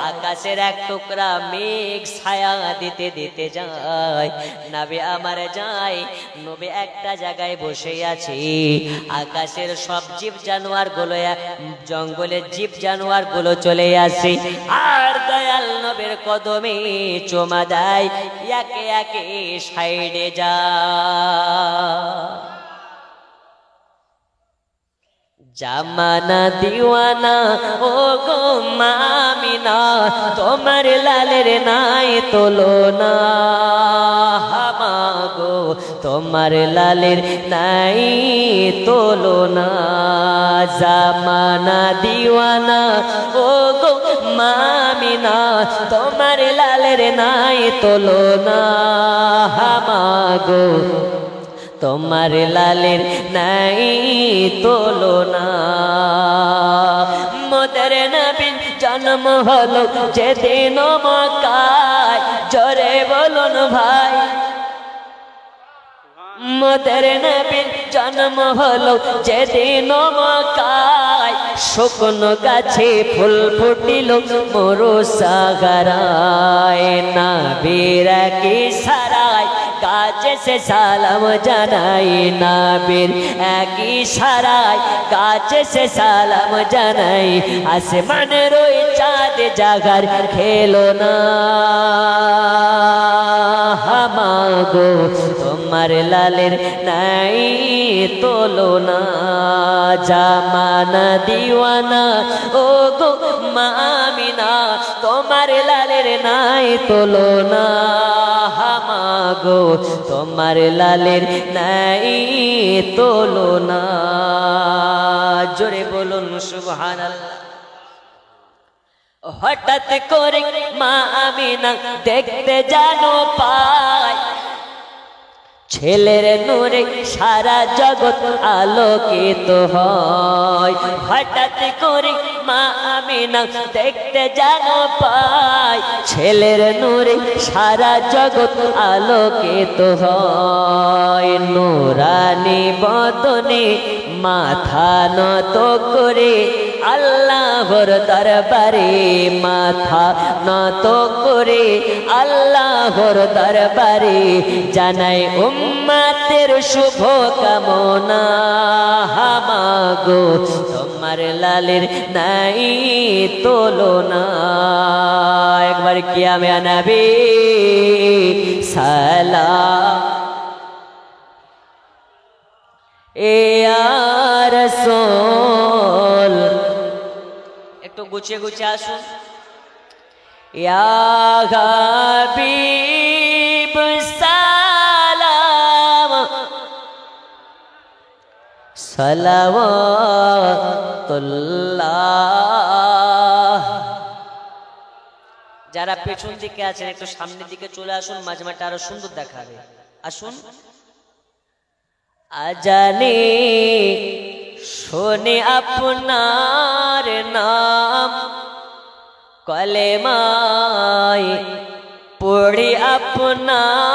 আকাশের এক টুকরা মেঘ ছায়া দিতে দিতে যায়। নবী আমার যায়, নবী একটা জায়গায় বসে আছে। আকাশের সব জীব জানোয়ার গুলো, জঙ্গলের জীব জানোয়ার গুলো চলে আসে আর দয়াল নবীর কদমে চুমা দেয়, একে একে সাইডে যায়। জামানা দিওয়ানা ও গো মামিনা, তোমার লালের নাই তুলনা। হামাগো তোমার লালের নাই তুলনা। জামানা দিওয়ানা ও গো মামিনা, তোমার লালের নাই তুলনা। হামাগো তোমার লালের নাই তুলনা। মোদের নবীর জন্ম হলো যেদিন মক্কায়, জোরে বলুন ভাই। মোদের নবীর জন্ম হলো যেদিন মক্কায়, শুকনো গাছে ফুল ফুটিল মরু সাগরায়। নবীর কি সারায় গাছে সে সালাম জানাই, নবীর একই সারায় গাছে সে সালাম জানাই। আসমানের ওই চাঁদ জাগার খেলো না। হামাগো তোমার লালের নাই তুলনা। জামানা দিওয়ানা ও গো মামিনা, তোমার লালের নাই তুলনা। হামাগো তোমার লালের নাই তুলনা। জোরে বলুন সুবহানাল্লাহ। হঠাৎ করে মা আমিনা দেখতে জানো পায়, ছেলের নূরে সারা জগৎ আলোকিত হয়। হঠাৎ করে মা আমিনা দেখতে জানো পায়, ছেলের নূরে সারা জগৎ আলোকিত হয়। নূরানি বদনে মাথা নত করে আল্লাহর দরবারে, মাথা নত করে আল্লাহর দরবারে জানাই উম্মতের শুভ কামনা। হামাগো তোমার লালের নাই তুলনা। একবার কিয়ামে নবী সালাম এ রাসূল। একটু গুছিয়ে গুছিয়ে আসুন। ইয়া হাবিব সালাম সালাওয়াতুল্লাহ। যারা পেছন দিকে আছেন একটু সামনের দিকে চলে আসুন, মাজমাটা আরো সুন্দর দেখাবে। আসুন। আজানে শোনে আপনার নাম, কলেমায় পড়ে আপনার